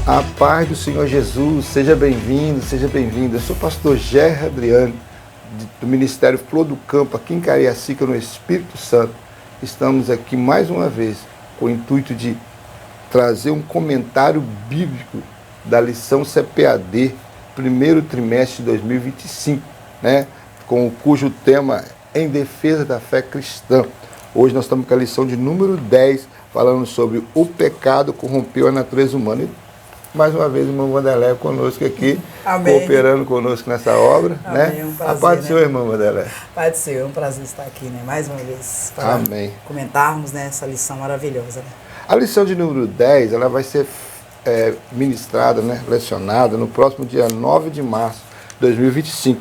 A paz do Senhor Jesus, seja bem-vindo, seja bem-vinda. Eu sou o pastor Gerry Adriano, do Ministério Flor do Campo, aqui em Cariacica, no Espírito Santo. Estamos aqui mais uma vez com o intuito de trazer um comentário bíblico da lição CPAD, primeiro trimestre de 2025, né? Cujo tema é Em Defesa da Fé Cristã. Hoje nós estamos com a lição de número 10, falando sobre o pecado corrompeu a natureza humana. E, mais uma vez, o irmão Vanderlei conosco aqui, Amém. Cooperando conosco nessa obra. Amém, né? um prazer, a paz do Senhor, né? irmão Vanderlei. Pai do Senhor, é um prazer estar aqui, né? Mais uma vez, para Amém. comentarmos, né, essa lição maravilhosa. Né? A lição de número 10, ela vai ser ministrada, né, lecionada no próximo dia 9 de março de 2025.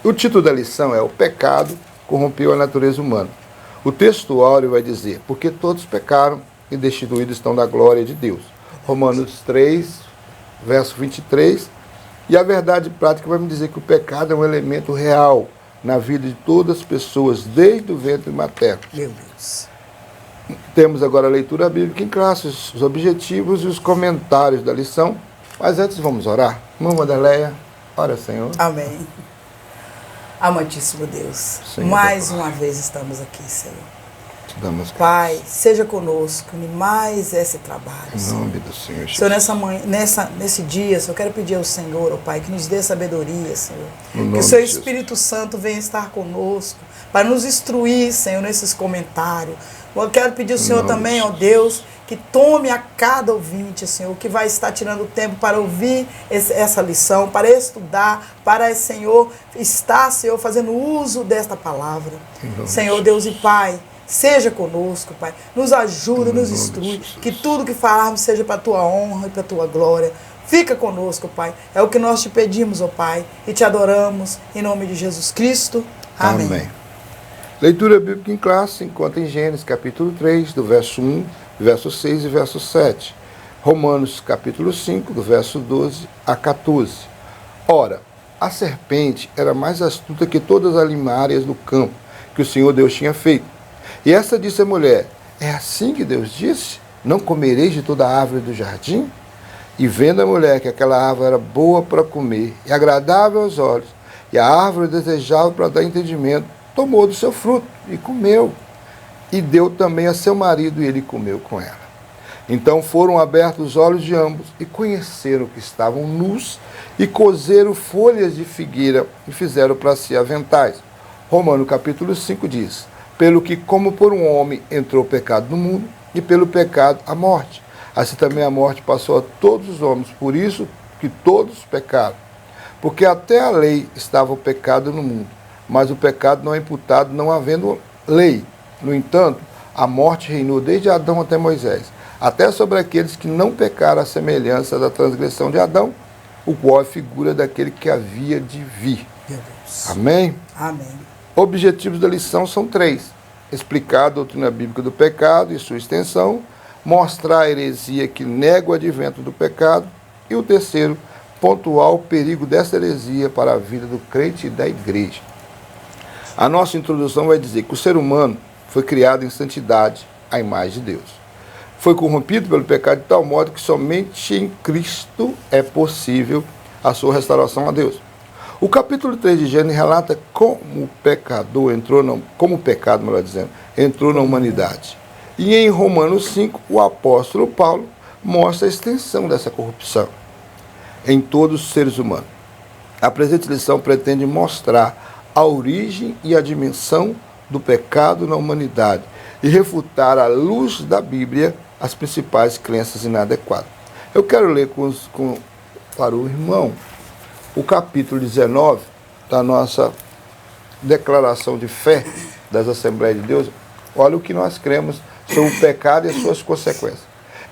O título da lição é O Pecado Corrompeu a Natureza Humana. O texto áureo vai dizer, porque todos pecaram e destituídos estão da glória de Deus. Romanos 3, verso 23. E a verdade prática vai me dizer que o pecado é um elemento real na vida de todas as pessoas, desde o ventre materno. Meu Deus. Temos agora a leitura bíblica em classe, os objetivos e os comentários da lição. Mas antes vamos orar. Irmã Vanderleia, ora, Senhor. Amém. Amantíssimo Deus, Senhor, mais uma vez estamos aqui, Senhor. Te damos Pai, seja conosco em mais esse trabalho, em Senhor. nome do Senhor Jesus. Senhor, nesse dia, Senhor, eu quero pedir ao Senhor, ó Pai, que nos dê sabedoria, Senhor. No nome Que o Seu de Jesus. Espírito Santo venha estar conosco, para nos instruir, Senhor, nesses comentários. Eu quero pedir ao Senhor nome de também, ó Jesus. Deus, que tome a cada ouvinte, Senhor, que vai estar tirando tempo para ouvir essa lição, para estudar, para, Senhor, estar, Senhor, fazendo uso desta palavra. Em nome Senhor, de Deus e Pai, seja conosco, Pai. Nos ajuda, Em nos nome de instrui. Jesus. Que tudo que falarmos seja para a Tua honra e para a Tua glória. Fica conosco, Pai. É o que nós te pedimos, ó Pai, e te adoramos. Em nome de Jesus Cristo. Amém. Amém. Leitura bíblica em classe encontra em Gênesis capítulo 3, do verso 1, verso 6 e verso 7. Romanos capítulo 5, do verso 12 a 14. Ora, a serpente era mais astuta que todas as limárias do campo que o Senhor Deus tinha feito. E essa disse à mulher, é assim que Deus disse? Não comereis de toda a árvore do jardim? E vendo a mulher que aquela árvore era boa para comer e agradável aos olhos, e a árvore desejável para dar entendimento, tomou do seu fruto e comeu. E deu também a seu marido e ele comeu com ela. Então foram abertos os olhos de ambos e conheceram que estavam nus e cozeram folhas de figueira e fizeram para si aventais. Romanos capítulo 5 diz, pelo que como por um homem entrou o pecado no mundo e pelo pecado a morte. Assim também a morte passou a todos os homens, por isso que todos pecaram. Porque até a lei estava o pecado no mundo, mas o pecado não é imputado não havendo lei. No entanto, a morte reinou desde Adão até Moisés, até sobre aqueles que não pecaram à semelhança da transgressão de Adão, o qual é figura daquele que havia de vir. Meu Deus. Amém? Amém. Objetivos da lição são 3. Explicar a doutrina bíblica do pecado e sua extensão, mostrar a heresia que nega o advento do pecado, e o terceiro, pontuar o perigo dessa heresia para a vida do crente e da igreja. A nossa introdução vai dizer que o ser humano foi criado em santidade à imagem de Deus. Foi corrompido pelo pecado de tal modo que somente em Cristo é possível a sua restauração a Deus. O capítulo 3 de Gênesis relata como o pecador como o pecado, melhor dizendo, entrou na humanidade. E em Romanos 5, o apóstolo Paulo mostra a extensão dessa corrupção em todos os seres humanos. A presente lição pretende mostrar a origem e a dimensão do pecado na humanidade e refutar à luz da Bíblia as principais crenças inadequadas. Eu quero ler para o irmão o capítulo 19 da nossa declaração de fé das Assembleias de Deus. Olha o que nós cremos sobre o pecado e as suas consequências.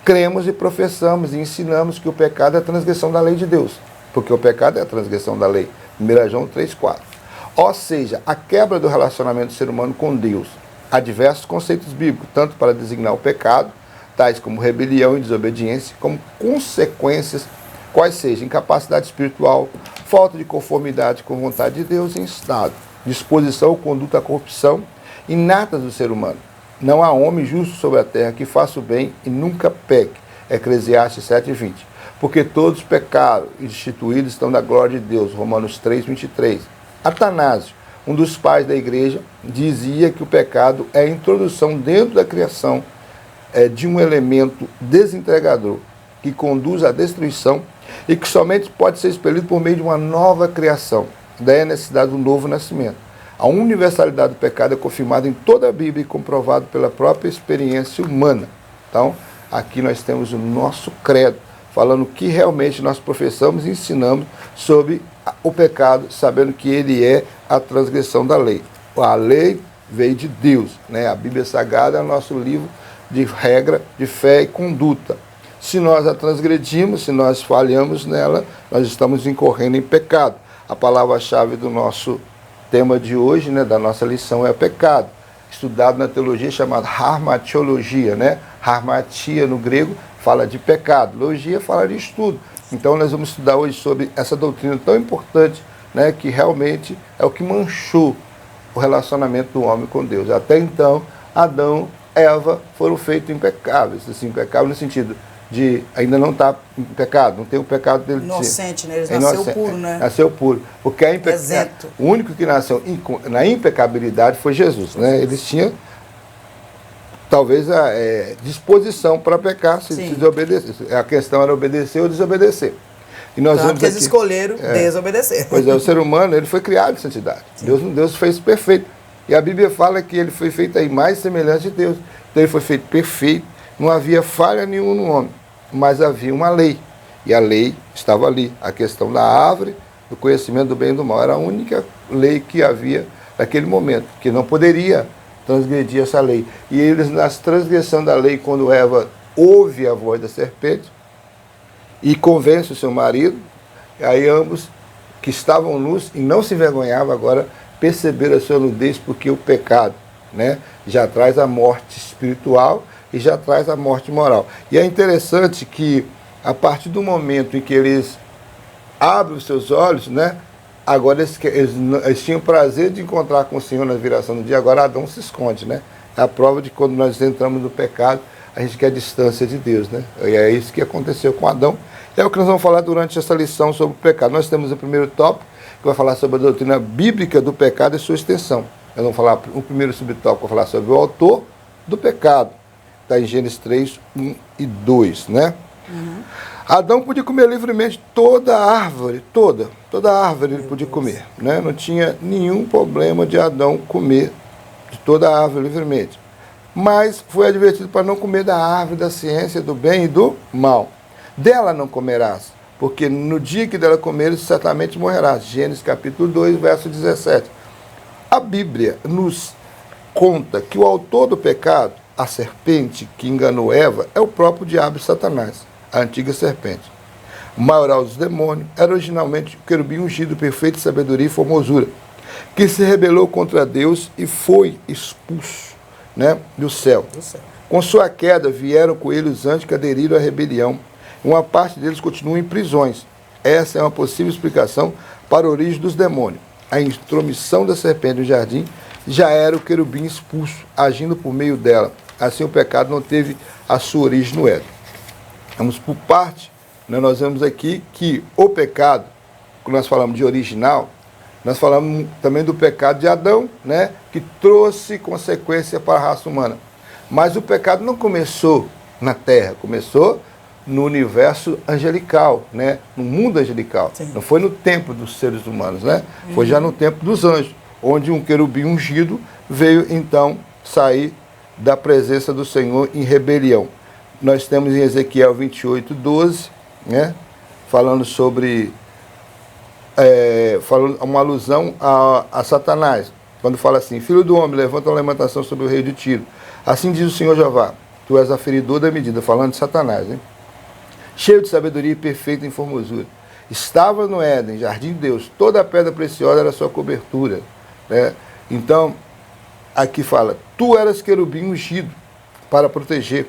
Cremos e professamos e ensinamos que o pecado é a transgressão da lei de Deus, porque o pecado é a transgressão da lei. 1 João 3,4. Ou seja, a quebra do relacionamento do ser humano com Deus. Há diversos conceitos bíblicos, tanto para designar o pecado, tais como rebelião e desobediência, como consequências, quais sejam incapacidade espiritual, falta de conformidade com a vontade de Deus em estado, disposição ou conduta à corrupção inatas do ser humano. Não há homem justo sobre a terra que faça o bem e nunca peque. Eclesiastes 7:20. porque todos pecaram e destituídos estão da glória de Deus. Romanos 3, 23. Atanásio, um dos pais da igreja, dizia que o pecado é a introdução dentro da criação de um elemento desintegrador que conduz à destruição e que somente pode ser expelido por meio de uma nova criação. Daí a necessidade do novo nascimento. A universalidade do pecado é confirmada em toda a Bíblia e comprovado pela própria experiência humana. Então, aqui nós temos o nosso credo, falando que realmente nós professamos e ensinamos sobre o pecado, sabendo que ele é a transgressão da lei. A lei veio de Deus, né? A Bíblia Sagrada é o nosso livro de regra, de fé e conduta. Se nós a transgredimos, se nós falhamos nela, nós estamos incorrendo em pecado. A palavra-chave do nosso tema de hoje, né, da nossa lição, é pecado. Estudado na teologia chamada harmatiologia, né? Harmatia no grego fala de pecado, logia fala de estudo. Então nós vamos estudar hoje sobre essa doutrina tão importante, né, que realmente é o que manchou o relacionamento do homem com Deus. Até então, Adão e Eva foram feitos impecáveis, assim, impecáveis no sentido de ainda não estar em pecado, não tem o pecado dele. Inocente, né? Eles nasceu puro, né? Nasceu puro. Porque o único que nasceu na impecabilidade foi Jesus, né? Eles tinham talvez a disposição para pecar se desobedecer. A questão era obedecer ou desobedecer. E nós tanto que eles escolheram desobedecer. Pois é, o ser humano ele foi criado em santidade. Deus fez perfeito. E a Bíblia fala que ele foi feito à imagem e semelhança de Deus. Então ele foi feito perfeito, não havia falha nenhuma no homem, mas havia uma lei. E a lei estava ali. A questão da árvore, do conhecimento do bem e do mal. Era a única lei que havia naquele momento, que não poderia transgredir essa lei. E eles, na transgressão da lei, quando Eva ouve a voz da serpente e convence o seu marido, aí ambos que estavam nus e não se envergonhavam agora, perceberam a sua nudez, porque o pecado, né, já traz a morte espiritual e já traz a morte moral. E é interessante que, a partir do momento em que eles abrem os seus olhos, né, agora eles tinham prazer de encontrar com o Senhor na viração do dia, agora Adão se esconde, né? É a prova de que quando nós entramos no pecado, a gente quer distância de Deus, né? E é isso que aconteceu com Adão. E é o que nós vamos falar durante essa lição sobre o pecado. Nós temos o primeiro tópico, que vai falar sobre a doutrina bíblica do pecado e sua extensão. Nós vamos falar o primeiro subtópico, vai falar sobre o autor do pecado. Está em Gênesis 3, 1 e 2, né? Adão podia comer livremente toda a árvore, toda árvore ele podia comer, né? Não tinha nenhum problema de Adão comer de toda a árvore livremente. Mas foi advertido para não comer da árvore da ciência do bem e do mal. Dela não comerás, porque no dia que dela comeres, certamente morrerás. Gênesis capítulo 2, verso 17. A Bíblia nos conta que o autor do pecado, a serpente que enganou Eva, é o próprio diabo e Satanás, a antiga serpente. O maioral dos demônios era originalmente o querubim ungido, perfeito de sabedoria e formosura, que se rebelou contra Deus e foi expulso, né, do céu. Com sua queda vieram com ele os anjos que aderiram à rebelião. Uma parte deles continua em prisões. Essa é uma possível explicação para a origem dos demônios. A intromissão da serpente no jardim já era o querubim expulso, agindo por meio dela. Assim o pecado não teve a sua origem no Éden. Vamos por parte, né? Nós vemos aqui que o pecado, quando nós falamos de original, nós falamos também do pecado de Adão, né? Que trouxe consequência para a raça humana. Mas o pecado não começou na terra, começou no universo angelical, né? No mundo angelical. Sim. Não foi no tempo dos seres humanos, né? Foi já no tempo dos anjos, onde um querubim ungido veio então sair da presença do Senhor em rebelião. Nós temos em Ezequiel 28, 12, né? Falando sobre falando uma alusão a Satanás, quando fala assim: filho do homem, levanta uma lamentação sobre o rei de Tiro. Assim diz o Senhor Jeová, tu és aferidor da medida, falando de Satanás, né? Cheio de sabedoria e perfeito em formosura. Estava no Éden, jardim de Deus, toda a pedra preciosa era a sua cobertura, né? Então, aqui fala: tu eras querubim ungido para proteger.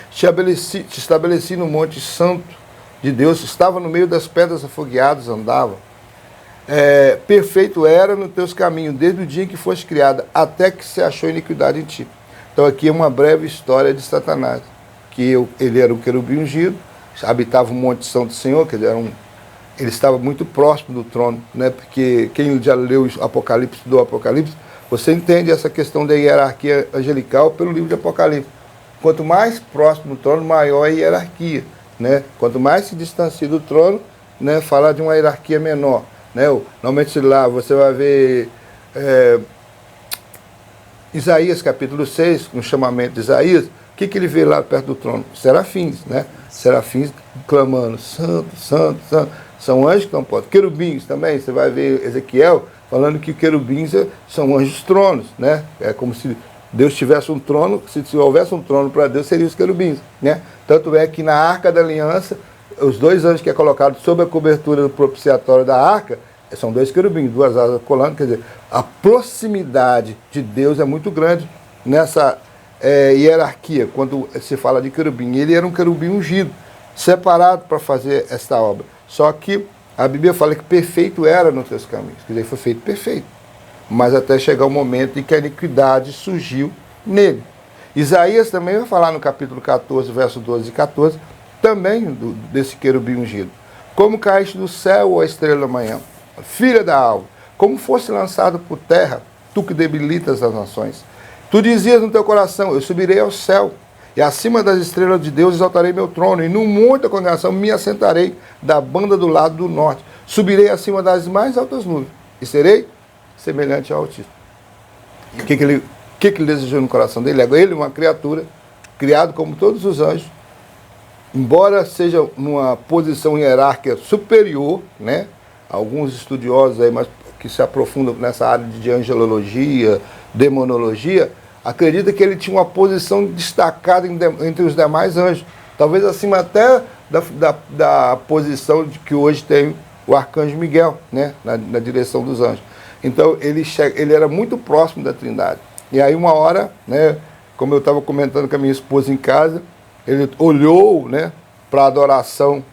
Te estabeleci no monte santo de Deus, estava no meio das pedras afogueadas, andava. Perfeito era nos teus caminhos, desde o dia em que foste criada, até que se achou iniquidade em ti. Então aqui é uma breve história de Satanás, que ele era um querubim ungido, habitava um monte santo do Senhor, quer dizer, ele estava muito próximo do trono, né? Porque quem já leu o Apocalipse, do Apocalipse, você entende essa questão da hierarquia angelical pelo livro de Apocalipse. Quanto mais próximo do trono, maior é a hierarquia, né? Quanto mais se distancia do trono, né, falar de uma hierarquia menor, né? Normalmente lá você vai ver Isaías capítulo 6, no chamamento de Isaías, o que ele vê lá perto do trono? Serafins, né? Serafins clamando, santo, santo, santo. São anjos que estão postos. Querubins também, você vai ver Ezequiel falando que querubins são anjos tronos, né? É como se Deus tivesse um trono, se houvesse um trono para Deus, seriam os querubins, né? Tanto é que na Arca da Aliança, os dois anjos que é colocado sob a cobertura do propiciatório da Arca, são dois querubins, duas asas colando, quer dizer, a proximidade de Deus é muito grande nessa hierarquia, quando se fala de querubim. Ele era um querubim ungido, separado para fazer esta obra. Só que a Bíblia fala que perfeito era nos seus caminhos, quer dizer, foi feito perfeito. Mas até chegar o momento em que a iniquidade surgiu nele. Isaías também vai falar no capítulo 14, verso 12 e 14, também desse querubim ungido. Como caíste do céu, ó estrela da manhã, filha da alva, como fosse lançado por terra, tu que debilitas as nações. Tu dizias no teu coração, eu subirei ao céu, e acima das estrelas de Deus exaltarei meu trono, e no monte da congregação me assentarei da banda do lado do norte. Subirei acima das mais altas nuvens, e serei semelhante ao Altíssimo. O que ele desejou no coração dele? Ele, uma criatura, criado como todos os anjos, embora seja numa posição hierárquica superior, né? Alguns estudiosos aí, mas que se aprofundam nessa área de angelologia, demonologia, acredita que ele tinha uma posição destacada entre os demais anjos, talvez acima até da posição de que hoje tem o arcanjo Miguel, né? Na direção dos anjos. Então ele era muito próximo da Trindade. E aí uma hora, né, como eu estava comentando com a minha esposa em casa, ele olhou, né, para a adoração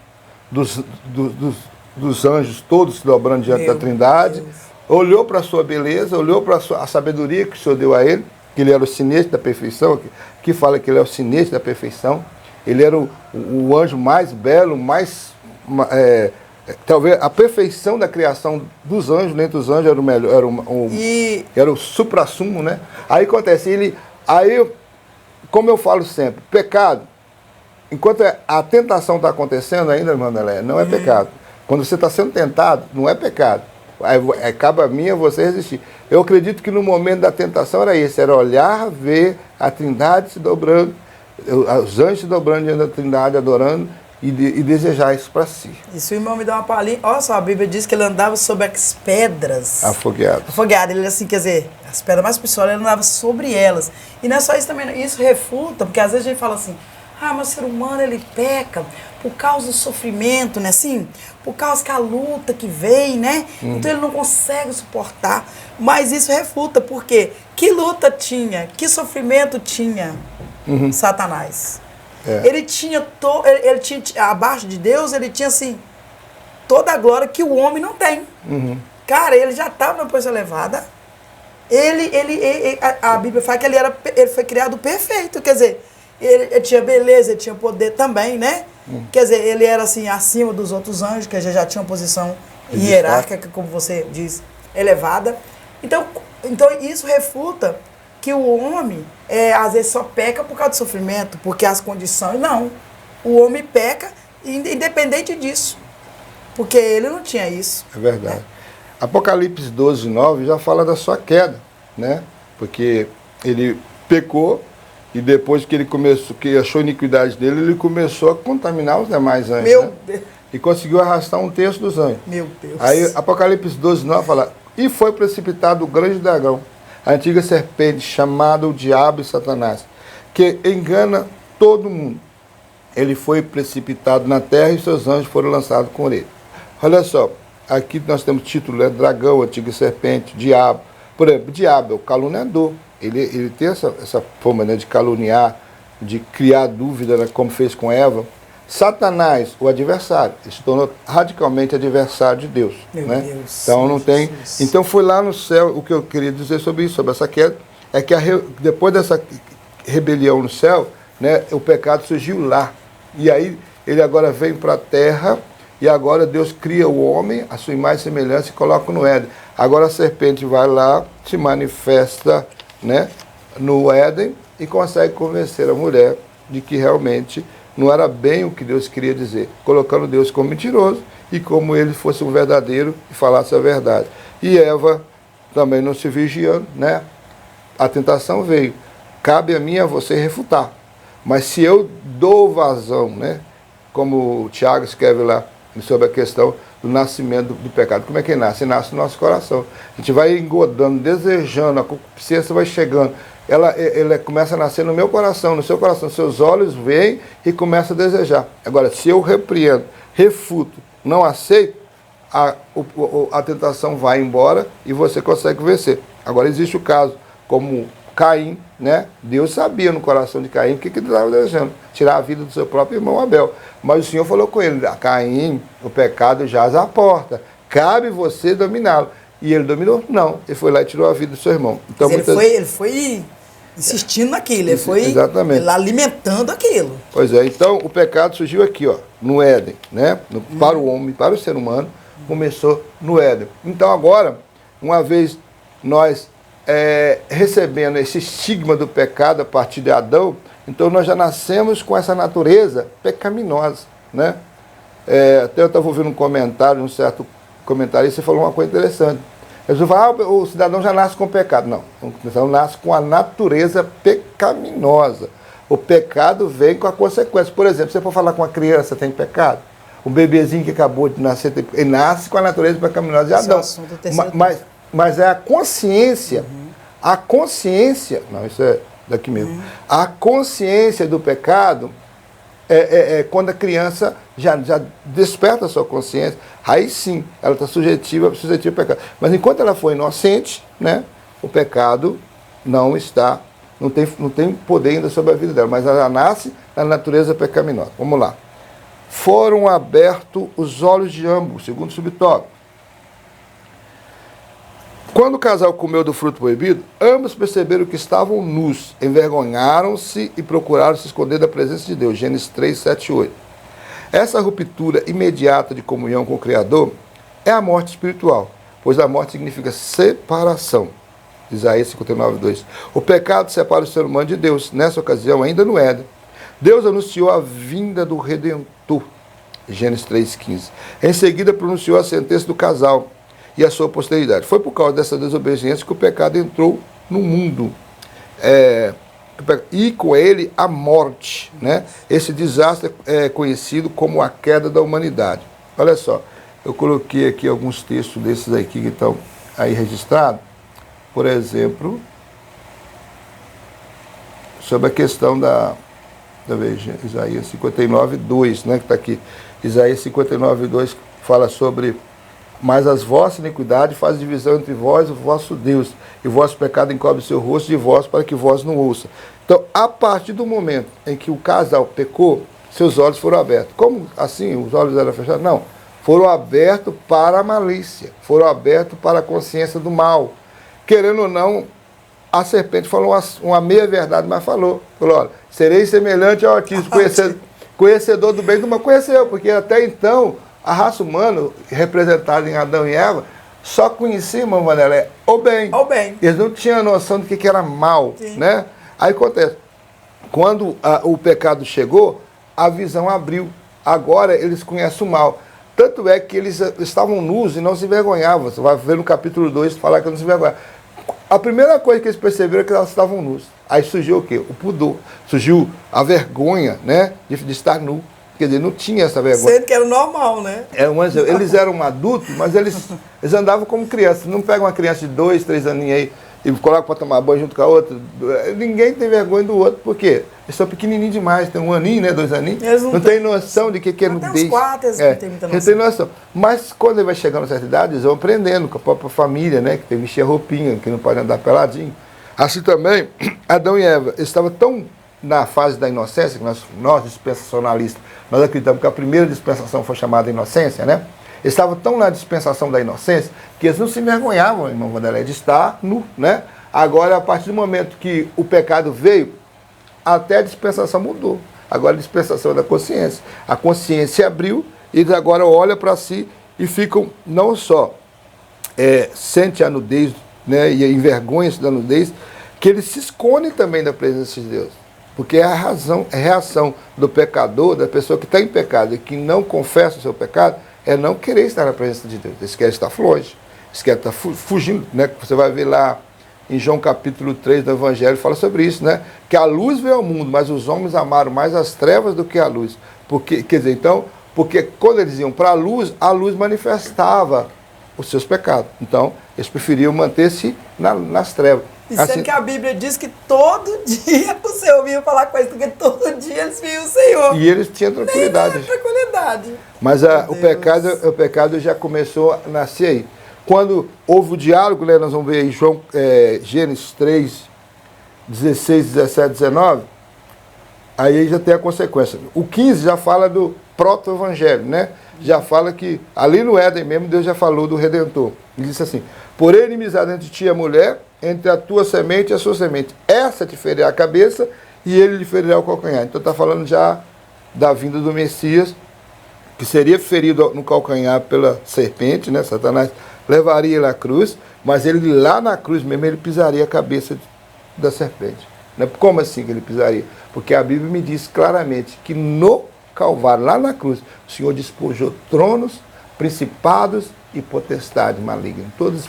dos anjos todos se dobrando diante da Trindade, olhou para a sua beleza, olhou para a sabedoria que o Senhor deu a ele, que ele era o sinete da perfeição, que fala que ele é o sinete da perfeição, ele era o anjo mais belo, talvez a perfeição da criação dos anjos, dentro dos anjos era o melhor, era o suprassumo, né? Aí acontece, como eu falo sempre, pecado, enquanto a tentação está acontecendo ainda, irmã André, não é pecado. Quando você está sendo tentado, não é pecado. Cabe a mim a você resistir. Eu acredito que no momento da tentação era isso, era olhar, ver a Trindade se dobrando, os anjos se dobrando diante da Trindade, adorando, e desejar isso para si. Isso, o irmão me dá uma palhinha. Olha só, a Bíblia diz que ele andava sobre as pedras. Afogueado. Afogueado. Ele assim, quer dizer, as pedras mais preciosas, ele andava sobre elas. E não é só isso também, não. Isso refuta, porque às vezes a gente fala assim, mas o ser humano, ele peca por causa do sofrimento, né? Assim, por causa que a luta que vem, né? Então ele não consegue suportar. Mas isso refuta, porque que luta tinha, que sofrimento tinha Satanás? Ele tinha, abaixo de Deus, ele tinha assim, toda a glória que o homem não tem. Cara, ele já estava na posição elevada. A Bíblia fala que ele foi criado perfeito, quer dizer, ele tinha beleza, ele tinha poder também, né? Quer dizer, ele era assim, acima dos outros anjos, que já tinha uma posição hierárquica, como você diz, elevada. Então isso refuta que o homem, às vezes, só peca por causa do sofrimento, porque as condições, não. O homem peca independente disso, porque ele não tinha isso. É verdade. Né? Apocalipse 12, 9 já fala da sua queda, né? Porque ele pecou e depois que ele começou, que achou a iniquidade dele, ele começou a contaminar os demais anjos. Meu Deus. E conseguiu arrastar um terço dos anjos. Meu Deus. Aí Apocalipse 12, 9 fala, e foi precipitado o grande dragão, a antiga serpente, chamada o diabo e Satanás, que engana todo mundo. Ele foi precipitado na terra e seus anjos foram lançados com ele. Olha só, aqui nós temos título, né? Dragão, antiga serpente, diabo. Por exemplo, diabo é o caluniador. Ele tem essa forma, né, de caluniar, de criar dúvida, né, como fez com Eva. Satanás, o adversário, ele se tornou radicalmente adversário de Deus. Meu né? Deus, então não tem. Jesus. Então foi lá no céu, o que eu queria dizer sobre isso, sobre essa queda, é que depois dessa rebelião no céu, né, o pecado surgiu lá. E aí ele agora vem para a terra e agora Deus cria o homem, a sua imagem e semelhança, e coloca no Éden. Agora a serpente vai lá, se manifesta, né, no Éden e consegue convencer a mulher de que realmente não era bem o que Deus queria dizer, colocando Deus como mentiroso e como ele fosse um verdadeiro e falasse a verdade. E Eva também não se vigiando, né? A tentação veio. Cabe a mim a você refutar. Mas se eu dou vazão, né? Como o Tiago escreve lá sobre a questão do nascimento do pecado. Como é que nasce? Nasce no nosso coração. A gente vai engodando, desejando, a concupiscência vai chegando. Ela começa a nascer no meu coração, no seu coração. Seus olhos veem e começam a desejar. Agora, se eu repreendo, refuto, não aceito, a tentação vai embora e você consegue vencer. Agora, existe o caso, como Caim, né? Deus sabia no coração de Caim o que ele estava desejando. Tirar a vida do seu próprio irmão Abel. Mas o Senhor falou com ele, Caim, o pecado jaz à porta. Cabe você dominá-lo. E ele dominou? Não. Ele foi lá e tirou a vida do seu irmão. Então, ele foi insistindo naquilo, ele foi exatamente alimentando aquilo. Pois é, então o pecado surgiu aqui, ó, no Éden, né? Para o homem, para o ser humano, começou no Éden. Então agora, uma vez nós recebendo esse estigma do pecado a partir de Adão, então nós já nascemos com essa natureza pecaminosa, né? Até eu estava ouvindo um comentário, um certo comentário, e você falou uma coisa interessante. Jesus fala, o cidadão já nasce com pecado. Não, o cidadão nasce com a natureza pecaminosa. O pecado vem com a consequência. Por exemplo, você for falar com uma criança, tem pecado? Um bebezinho que acabou de nascer, ele nasce com a natureza pecaminosa de Adão. Mas é a consciência, a consciência, não, isso é daqui mesmo, a consciência do pecado quando a criança já desperta a sua consciência, aí sim, ela está suscetível ao pecado. Mas enquanto ela for inocente, né, o pecado não tem poder ainda sobre a vida dela, mas ela nasce na natureza pecaminosa. Vamos lá. Foram abertos os olhos de ambos, segundo subtópico. Quando o casal comeu do fruto proibido, ambos perceberam que estavam nus, envergonharam-se e procuraram se esconder da presença de Deus. Gênesis 3, 7 e 8. Essa ruptura imediata de comunhão com o Criador é a morte espiritual, pois a morte significa separação. Isaías 59, 2. O pecado separa o ser humano de Deus, nessa ocasião ainda no Éden. Deus anunciou a vinda do Redentor. Gênesis 3, 15. Em seguida pronunciou a sentença do casal e a sua posteridade. Foi por causa dessa desobediência que o pecado entrou no mundo. E com ele a morte, né? Esse desastre é conhecido como a queda da humanidade. Olha só, eu coloquei aqui alguns textos desses aqui que estão aí registrados. Por exemplo, sobre a questão da Isaías 59, 2, né? Que está aqui. Isaías 59, 2 fala sobre: mas as vossas iniquidades fazem divisão entre vós e o vosso Deus, e o vosso pecado encobre o seu rosto de vós, para que vós não ouça. Então, a partir do momento em que o casal pecou, seus olhos foram abertos. Como assim? Os olhos eram fechados? Não. Foram abertos para a malícia, foram abertos para a consciência do mal. Querendo ou não, a serpente falou uma meia-verdade, mas falou, olha, serei semelhante ao Altíssimo, conhecedor do bem e do mal. Conheceu, porque até então a raça humana, representada em Adão e Eva, só conhecia, irmão Vanelé, o bem. O bem. Eles não tinham noção do que era mal, né? Aí acontece, quando o pecado chegou, a visão abriu. Agora eles conhecem o mal. Tanto é que eles estavam nus e não se envergonhavam. Você vai ver no capítulo 2 falar que não se envergonhavam. A primeira coisa que eles perceberam é que elas estavam nus. Aí surgiu o quê? O pudor. Surgiu a vergonha, né? De estar nu. Quer dizer, não tinha essa vergonha. Sendo que era normal, né? Eles eram adultos, mas eles andavam como crianças. Não pega uma criança de 2, 3 aninhos aí e coloca para tomar banho junto com a outra. Ninguém tem vergonha do outro. Por quê? Eles são pequenininhos demais. Tem 1 aninho, né? 2 aninhos. Eles não tem noção de que é nudez. Até uns 4, eles não têm muita noção. Eles têm noção. Mas quando ele vai chegando a certa idade, eles vão aprendendo com a própria família, né? Que tem que vestir a roupinha, que não pode andar peladinho. Assim também, Adão e Eva estavam tão na fase da inocência, que nós dispensacionalistas, nós acreditamos que a primeira dispensação foi chamada inocência, né? Eles estavam tão na dispensação da inocência que eles não se envergonhavam, irmão Vanderlei, de estar nu, né? Agora, a partir do momento que o pecado veio, até a dispensação mudou. Agora a dispensação da consciência. A consciência abriu, e eles agora olham para si e ficam não só sente a nudez, né, e envergonha-se da nudez, que eles se escondem também da presença de Deus. Porque é a reação do pecador, da pessoa que está em pecado e que não confessa o seu pecado, é não querer estar na presença de Deus. Eles querem estar longe, eles querem estar fugindo, né? Você vai ver lá em João capítulo 3 do Evangelho, fala sobre isso, né? Que a luz veio ao mundo, mas os homens amaram mais as trevas do que a luz. Porque, quer dizer, então, porque quando eles iam para a luz manifestava os seus pecados. Então, eles preferiam manter-se nas trevas. E sendo que a Bíblia diz que todo dia você ouvia falar com eles, porque todo dia eles viam o Senhor. E eles tinham tranquilidade. Tranquilidade. Mas o pecado já começou a nascer aí. Quando houve o diálogo, né, nós vamos ver aí Gênesis 3, 16, 17, 19, aí já tem a consequência. O 15 já fala do proto-evangelho, né? Já fala que, ali no Éden mesmo, Deus já falou do Redentor. Ele disse assim, porém inimizade entre ti e a mulher, entre a tua semente e a sua semente. Essa te ferirá a cabeça e ele lhe ferirá o calcanhar. Então está falando já da vinda do Messias, que seria ferido no calcanhar pela serpente, né? Satanás levaria ele à cruz, mas ele lá na cruz mesmo, ele pisaria a cabeça da serpente. Né? Como assim que ele pisaria? Porque a Bíblia me diz claramente que no Calvário, lá na cruz, o Senhor despojou tronos, principados e potestades malignas. Todos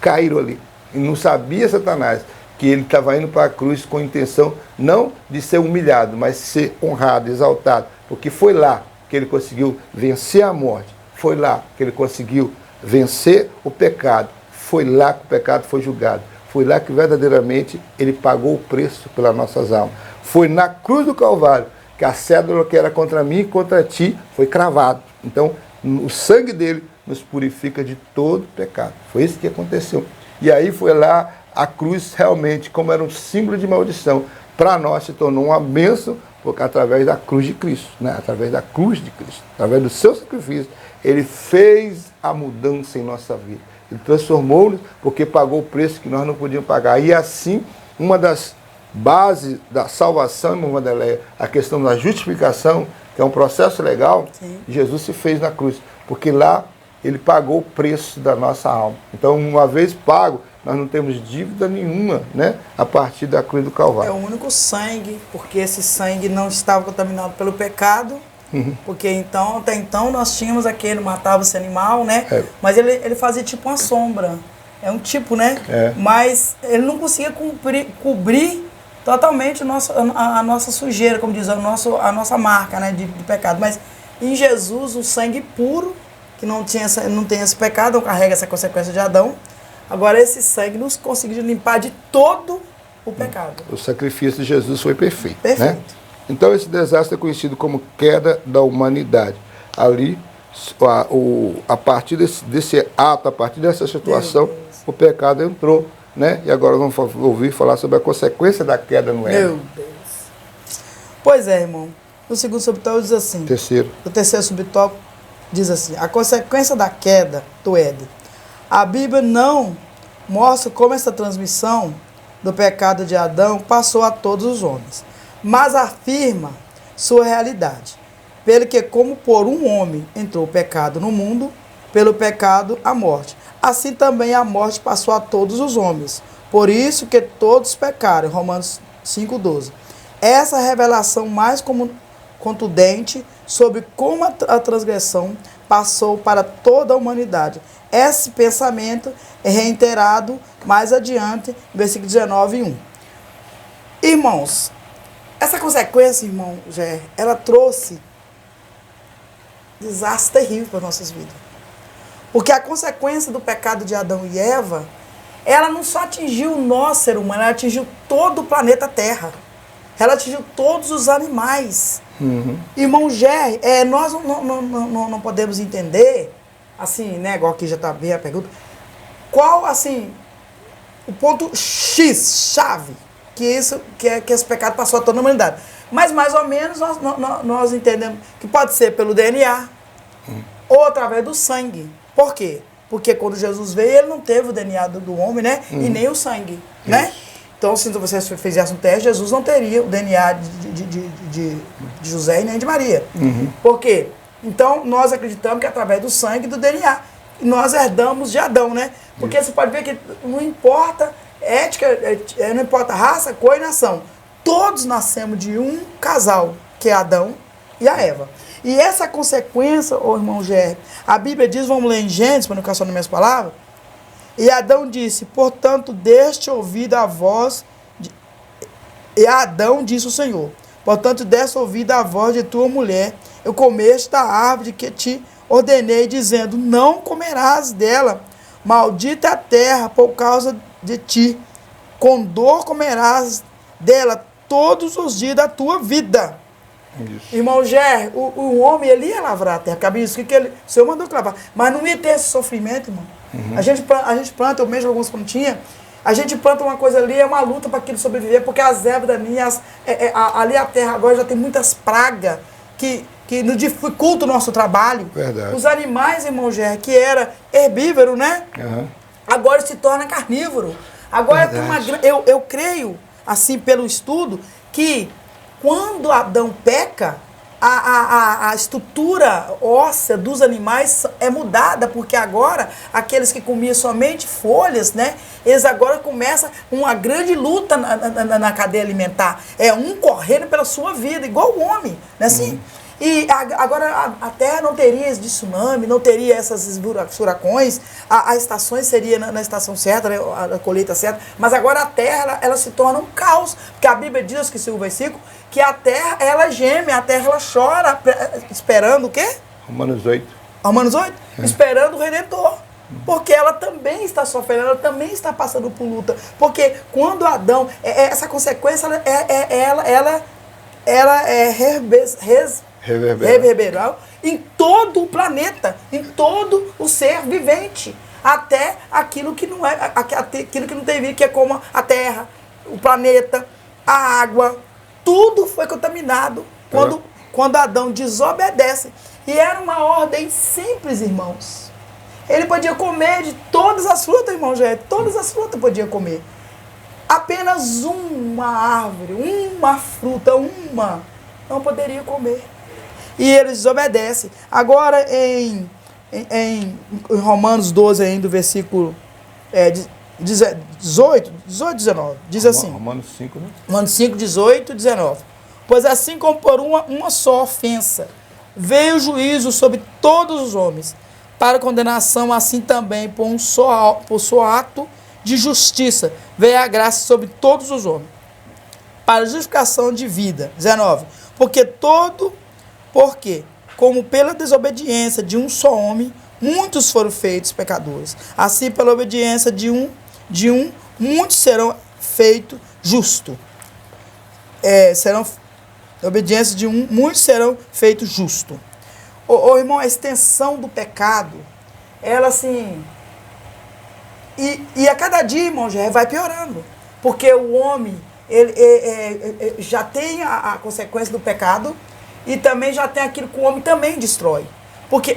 caíram ali. E não sabia Satanás que ele estava indo para a cruz com a intenção não de ser humilhado, mas de ser honrado, exaltado. Porque foi lá que ele conseguiu vencer a morte. Foi lá que ele conseguiu vencer o pecado. Foi lá que o pecado foi julgado. Foi lá que verdadeiramente ele pagou o preço pelas nossas almas. Foi na cruz do Calvário que a cédula que era contra mim e contra ti foi cravado. Então, o sangue dele nos purifica de todo pecado. Foi isso que aconteceu. E aí foi lá a cruz realmente, como era um símbolo de maldição, para nós se tornou uma bênção, porque através da cruz de Cristo, né? Através da cruz de Cristo, através do seu sacrifício, ele fez a mudança em nossa vida. Ele transformou-nos porque pagou o preço que nós não podíamos pagar. E assim, uma das bases da salvação, irmã Wanderleia, a questão da justificação, que é um processo legal, sim, Jesus se fez na cruz, porque lá ele pagou o preço da nossa alma. Então, uma vez pago, nós não temos dívida nenhuma, né, a partir da cruz do Calvário. É o único sangue, porque esse sangue não estava contaminado pelo pecado, porque então, até então nós tínhamos aquele, matava esse animal, né, mas ele fazia tipo uma sombra, é um tipo, né, mas ele não conseguia cobrir totalmente a nossa sujeira, como diz, a nossa marca, né, de pecado. Mas em Jesus, o sangue puro, que não tem esse pecado, não carrega essa consequência de Adão. Agora esse sangue nos conseguiu limpar de todo o pecado. O sacrifício de Jesus foi perfeito. Perfeito. Né? Então esse desastre é conhecido como queda da humanidade. Ali, a partir desse ato, a partir dessa situação, o pecado entrou. Né? E agora vamos ouvir falar sobre a consequência da queda no Éden. Meu Deus. Pois é, irmão. No segundo subtópico diz assim. Terceiro. O terceiro subtópico diz assim. A consequência da queda do Éden. A Bíblia não mostra como essa transmissão do pecado de Adão passou a todos os homens, mas afirma sua realidade. Pelo que como por um homem entrou o pecado no mundo, pelo pecado a morte. Assim também a morte passou a todos os homens. Por isso que todos pecaram. Romanos 5,12. Essa revelação mais contundente sobre como a transgressão passou para toda a humanidade. Esse pensamento é reiterado mais adiante, versículo 19:1. Irmãos, essa consequência, irmão Gé, ela trouxe desastre terrível para nossas vidas. Porque a consequência do pecado de Adão e Eva, ela não só atingiu nós, ser humano, ela atingiu todo o planeta Terra. Ela atingiu todos os animais. Irmão Gé, nós não podemos entender, assim, né, igual aqui já está bem a pergunta, qual, assim, o ponto X, chave, que esse pecado passou a toda a humanidade. Mas, mais ou menos, nós entendemos que pode ser pelo DNA ou através do sangue. Por quê? Porque quando Jesus veio, ele não teve o DNA do homem, né? E nem o sangue, né? Então, se você fizesse um teste, Jesus não teria o DNA de José e nem de Maria. Por quê? Então, nós acreditamos que através do sangue e do DNA, nós herdamos de Adão, né? Porque você pode ver que não importa ética, não importa raça, cor e nação. Todos nascemos de um casal, que é Adão e a Eva. E essa consequência, ô irmão Gé, a Bíblia diz, vamos ler em Gênesis, para não ficar só nas minhas palavras, e Adão disse, portanto, deste ouvido a voz, e Adão disse o Senhor, portanto, deste ouvido a voz de tua mulher, eu comeste da árvore que te ordenei, dizendo, não comerás dela, maldita a terra por causa de ti, com dor comerás dela todos os dias da tua vida. Isso. Irmão Gé, o homem, ele ia lavrar a terra, cabia isso que ele, o Senhor mandou lavar, mas não ia ter esse sofrimento, irmão. A gente planta, eu mesmo alguns plantinhas, a gente planta uma coisa ali, é uma luta para aquilo sobreviver, porque as ervas daninhas, ali a terra agora já tem muitas pragas que nos dificulta o nosso trabalho. Verdade. Os animais, irmão Gé, que era herbívoro, né? Agora se torna carnívoro. Agora eu creio, assim, pelo estudo, que quando Adão peca, a estrutura óssea dos animais é mudada, porque agora, aqueles que comiam somente folhas, né? Eles agora começam uma grande luta na cadeia alimentar. É um correndo pela sua vida, igual o homem, né? Assim? E agora a terra não teria de tsunami, não teria esses furacões, as estações seria na estação certa, né, a colheita certa, mas agora a terra ela se torna um caos, porque a Bíblia diz, que o versículo, que a terra ela geme, a terra ela chora, esperando o quê? Romanos 8. Romanos 8? Esperando o Redentor. Porque ela também está sofrendo, ela também está passando por luta. Porque quando Adão, essa consequência, ela é reverberal em todo o planeta, em todo o ser vivente, até aquilo que não é, aquilo que não tem vida, que é como a terra, o planeta, a água, tudo foi contaminado quando Adão desobedece. E era uma ordem simples, irmãos. Ele podia comer de todas as frutas, irmão Jé, todas as frutas podia comer. Apenas uma árvore, uma fruta, não poderia comer. E ele desobedece. Agora, em Romanos 12, ainda, versículo 18, 19, diz assim. Romanos 5, né? Romanos 5, 18 e 19. Pois assim como por uma só ofensa veio o juízo sobre todos os homens, para condenação, assim também por só ato de justiça veio a graça sobre todos os homens, para justificação de vida. 19. Porque, como pela desobediência de um só homem, muitos foram feitos pecadores. Assim, pela obediência de um, muitos serão feitos justos. Obediência de um, muitos serão feitos justos. Ô irmão, a extensão do pecado, ela assim... E a cada dia, irmão, já vai piorando. Porque o homem, ele já tem a consequência do pecado e também já tem aquilo que o homem também destrói.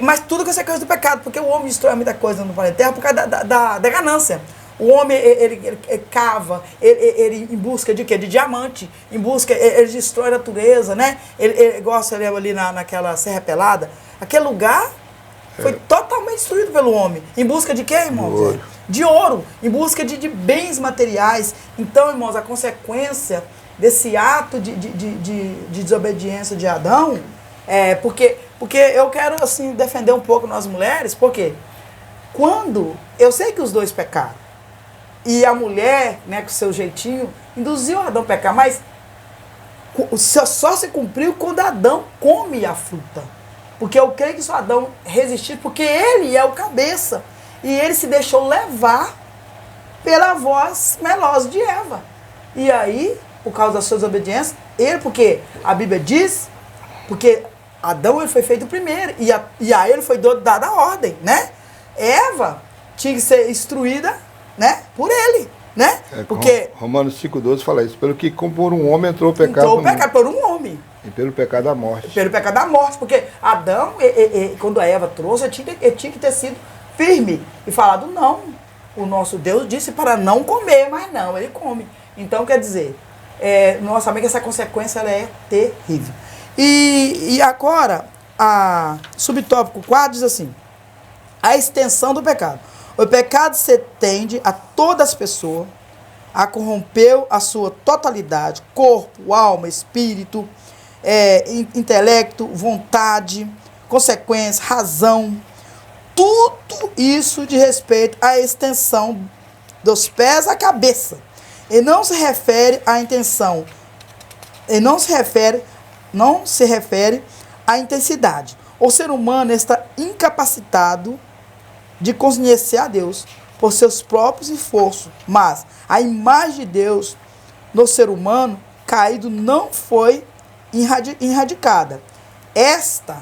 Mas tudo é consequência do pecado, porque o homem destrói muita coisa no planeta Terra por causa da ganância. O homem, ele cava, ele em busca de quê? De diamante, ele destrói a natureza, né? Ele gosta ali naquela Serra Pelada. Aquele lugar foi totalmente destruído pelo homem. Em busca de quê, irmão? De ouro, em busca de bens materiais. Então, irmãos, a consequência desse ato de desobediência de Adão, porque eu quero assim, defender um pouco nós mulheres, porque quando, eu sei que os dois pecaram, e a mulher, né, com o seu jeitinho, induziu Adão a pecar, mas só se cumpriu quando Adão come a fruta. Porque eu creio que só Adão resistiu, porque ele é o cabeça. E ele se deixou levar pela voz melosa de Eva. E aí, por causa das suas obediências, porque a Bíblia diz, porque Adão ele foi feito primeiro, e a ele foi dada a ordem, né? Eva tinha que ser instruída, né, por ele, né? Porque Romanos 5,12 fala isso. Pelo que como por um homem entrou o pecado. Entrou o pecado por um homem. E pelo pecado da morte. Pelo pecado da morte. Porque Adão, quando a Eva trouxe, ele tinha que ter sido firme e falado não. O nosso Deus disse para não comer, mas não, ele come. Então, quer dizer, nós sabemos que essa consequência ela é terrível. E agora, a subtópico 4 diz assim, a extensão do pecado. O pecado se estende a todas as pessoas, a corrompeu a sua totalidade, corpo, alma, espírito, intelecto, vontade, consequência, razão, tudo isso de respeito à extensão dos pés à cabeça. E não se refere à intenção, e não se refere à intensidade. O ser humano está incapacitado de conhecer a Deus por seus próprios esforços, mas a imagem de Deus no ser humano caído não foi erradicada. Esta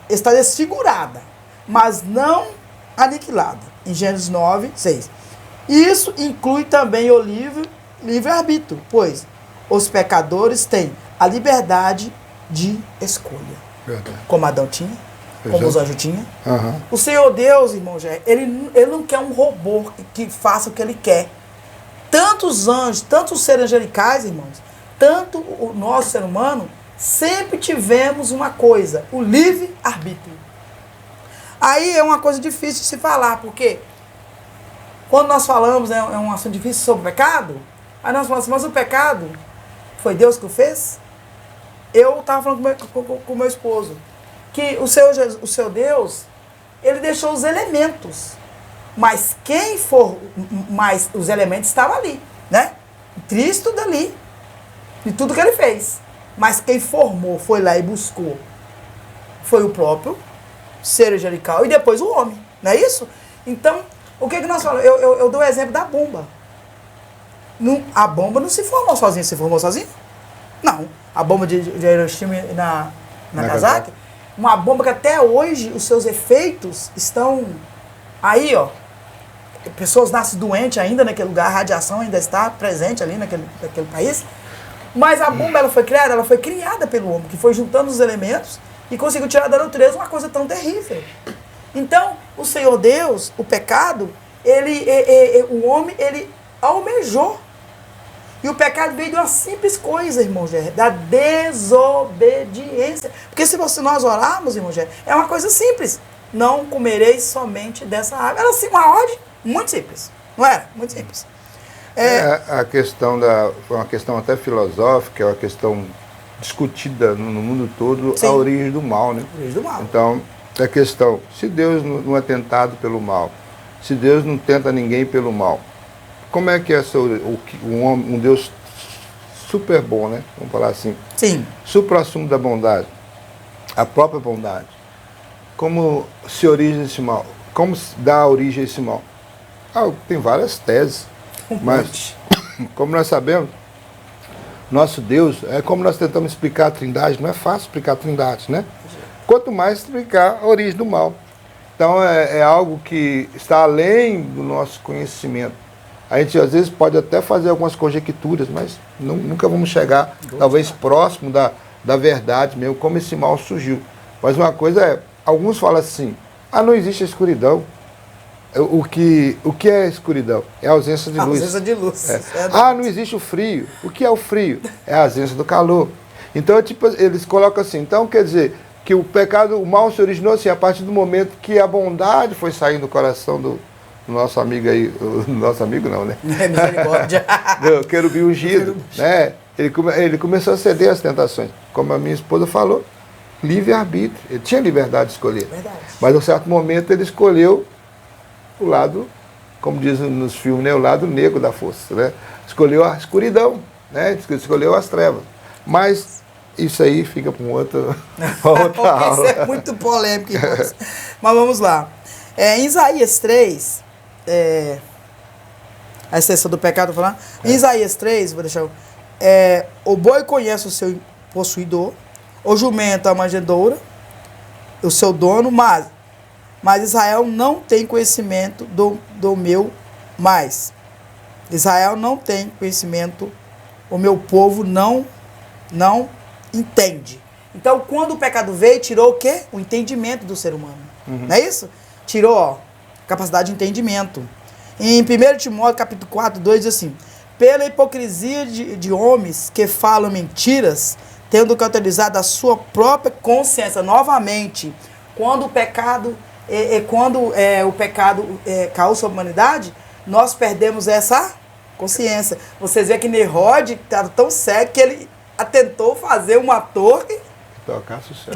está desfigurada, mas não aniquilada. Em Gênesis 9, 6. Isso inclui também o livre-arbítrio, pois os pecadores têm a liberdade de escolha. Verdade. Como Adão tinha, como os anjos tinham. Uhum. O Senhor Deus, irmão, ele não quer um robô que faça o que ele quer. Tanto os anjos, tanto os seres angelicais, irmãos, tanto o nosso ser humano, sempre tivemos uma coisa, o livre-arbítrio. Aí é uma coisa difícil de se falar, porque quando nós falamos, é um assunto difícil sobre o pecado, aí nós falamos assim, mas o pecado foi Deus que o fez? Eu estava falando com o meu esposo, que o seu Deus, ele deixou os elementos, mas mas os elementos estavam ali, né? Cristo dali, de tudo que ele fez. Mas quem formou, foi lá e buscou, foi o próprio ser angelical e depois o homem, não é isso? Então, o que nós falamos? Eu dou o exemplo da bomba. A bomba não se formou sozinha, se formou sozinha? Não. A bomba de Hiroshima e Nagasaki, uma bomba que até hoje os seus efeitos estão aí, ó. Pessoas nascem doentes ainda naquele lugar, a radiação ainda está presente ali naquele país. Mas a bomba ela foi criada pelo homem, que foi juntando os elementos e conseguiu tirar da natureza uma coisa tão terrível. Então, o Senhor Deus, o pecado, o homem, ele almejou. E o pecado veio de uma simples coisa, irmão Gé, da desobediência. Porque se nós orarmos, irmão Gé, é uma coisa simples. Não comereis somente dessa árvore. Era assim, uma ordem muito simples. Não era? Muito simples. A questão foi uma questão até filosófica, é uma questão discutida no mundo todo, sim, a origem do mal, né? A origem do mal. Então, a questão, se Deus não é tentado pelo mal, se Deus não tenta ninguém pelo mal, como é que é um Deus super bom, né? Vamos falar assim. Sim. Supra-sumo da bondade, a própria bondade. Como se origina esse mal? Como dá origem a esse mal? Tem várias teses. Mas, como nós sabemos, nosso Deus, é como nós tentamos explicar a Trindade, não é fácil explicar a Trindade, né? Quanto mais explicar a origem do mal. Então, é algo que está além do nosso conhecimento. A gente, às vezes, pode até fazer algumas conjecturas, mas nunca vamos chegar, talvez, próximo da verdade mesmo, como esse mal surgiu. Mas uma coisa alguns falam assim, não existe a escuridão. O que é a escuridão? É a ausência de luz. Ausência de luz. Não existe o frio. O que é o frio? É a ausência do calor. Então, eles colocam assim, então quer dizer que o pecado, o mal se originou assim, a partir do momento que a bondade foi saindo do coração do nosso amigo aí, nosso amigo não, né? Misericórdia. Do querubim ungido, né? Ele começou a ceder às tentações. Como a minha esposa falou, livre-arbítrio. Ele tinha liberdade de escolher. Verdade. Mas, em um certo momento, ele escolheu o lado, como dizem nos filmes, né, o lado negro da força, né? Escolheu a escuridão, né? Escolheu as trevas. Mas isso aí fica para outra aula. Isso é muito polêmico, irmãos. Mas vamos lá. Em Isaías 3, a extensão do pecado, falando. Em Isaías 3, vou deixar. O boi conhece o seu possuidor, o jumento a manjedoura, o seu dono, mas Israel não tem conhecimento do meu mais. Israel não tem conhecimento, o meu povo não entende. Então, quando o pecado veio, tirou o quê? O entendimento do ser humano. Uhum. Não é isso? Tirou a capacidade de entendimento. Em 1 Timóteo, capítulo 4, 2, diz assim, pela hipocrisia de homens que falam mentiras, tendo cauterizado a sua própria consciência. Novamente, quando o pecado caiu sobre a humanidade, nós perdemos essa consciência. Vocês veem que Nerode estava tão cego que ele tentou fazer uma torre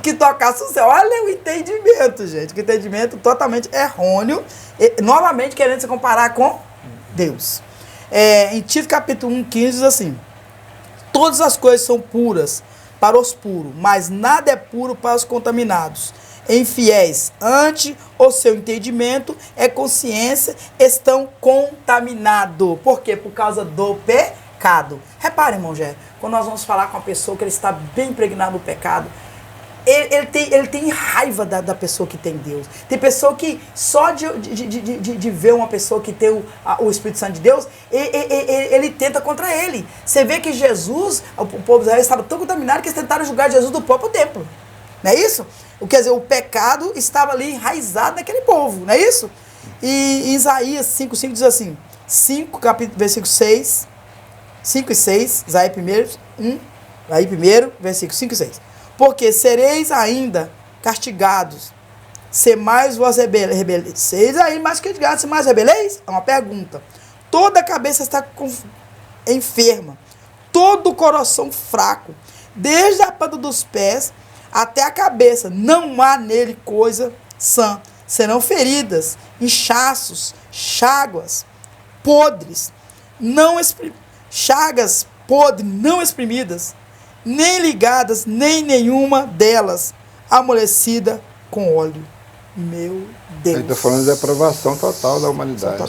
que tocasse o céu. Olha o entendimento, gente. Que entendimento totalmente errôneo. Novamente querendo se comparar com Deus. Em Tito capítulo 1, 15 diz assim: todas as coisas são puras para os puros, mas nada é puro para os contaminados. Infiéis, ante o seu entendimento e consciência estão contaminados. Por quê? Por causa do pecado. Repare, irmão Gé, quando nós vamos falar com uma pessoa que ele está bem impregnado no pecado, ele tem raiva da pessoa que tem Deus. Tem pessoa que só de ver uma pessoa que tem o Espírito Santo de Deus, ele tenta contra ele. Você vê que Jesus, o povo de Israel estava tão contaminado que eles tentaram julgar Jesus do próprio templo. Não é isso? Quer dizer, o pecado estava ali enraizado naquele povo, não é isso? E Isaías 5:5 diz assim, 5, capítulo, versículo 6, 5 e 6, Isaías 1, versículo 5 e 6. Porque sereis ainda castigados, se mais vos rebeleis. Sereis ainda mais castigados, se mais rebeleis? É uma pergunta. Toda a cabeça está enferma, todo o coração fraco, desde a ponta dos pés até a cabeça, não há nele coisa sã. Serão feridas, inchaços, chagas podres, chagas podres, não exprimidas, nem ligadas, nem nenhuma delas amolecida com óleo. Meu Deus. Ele está falando da aprovação total da humanidade.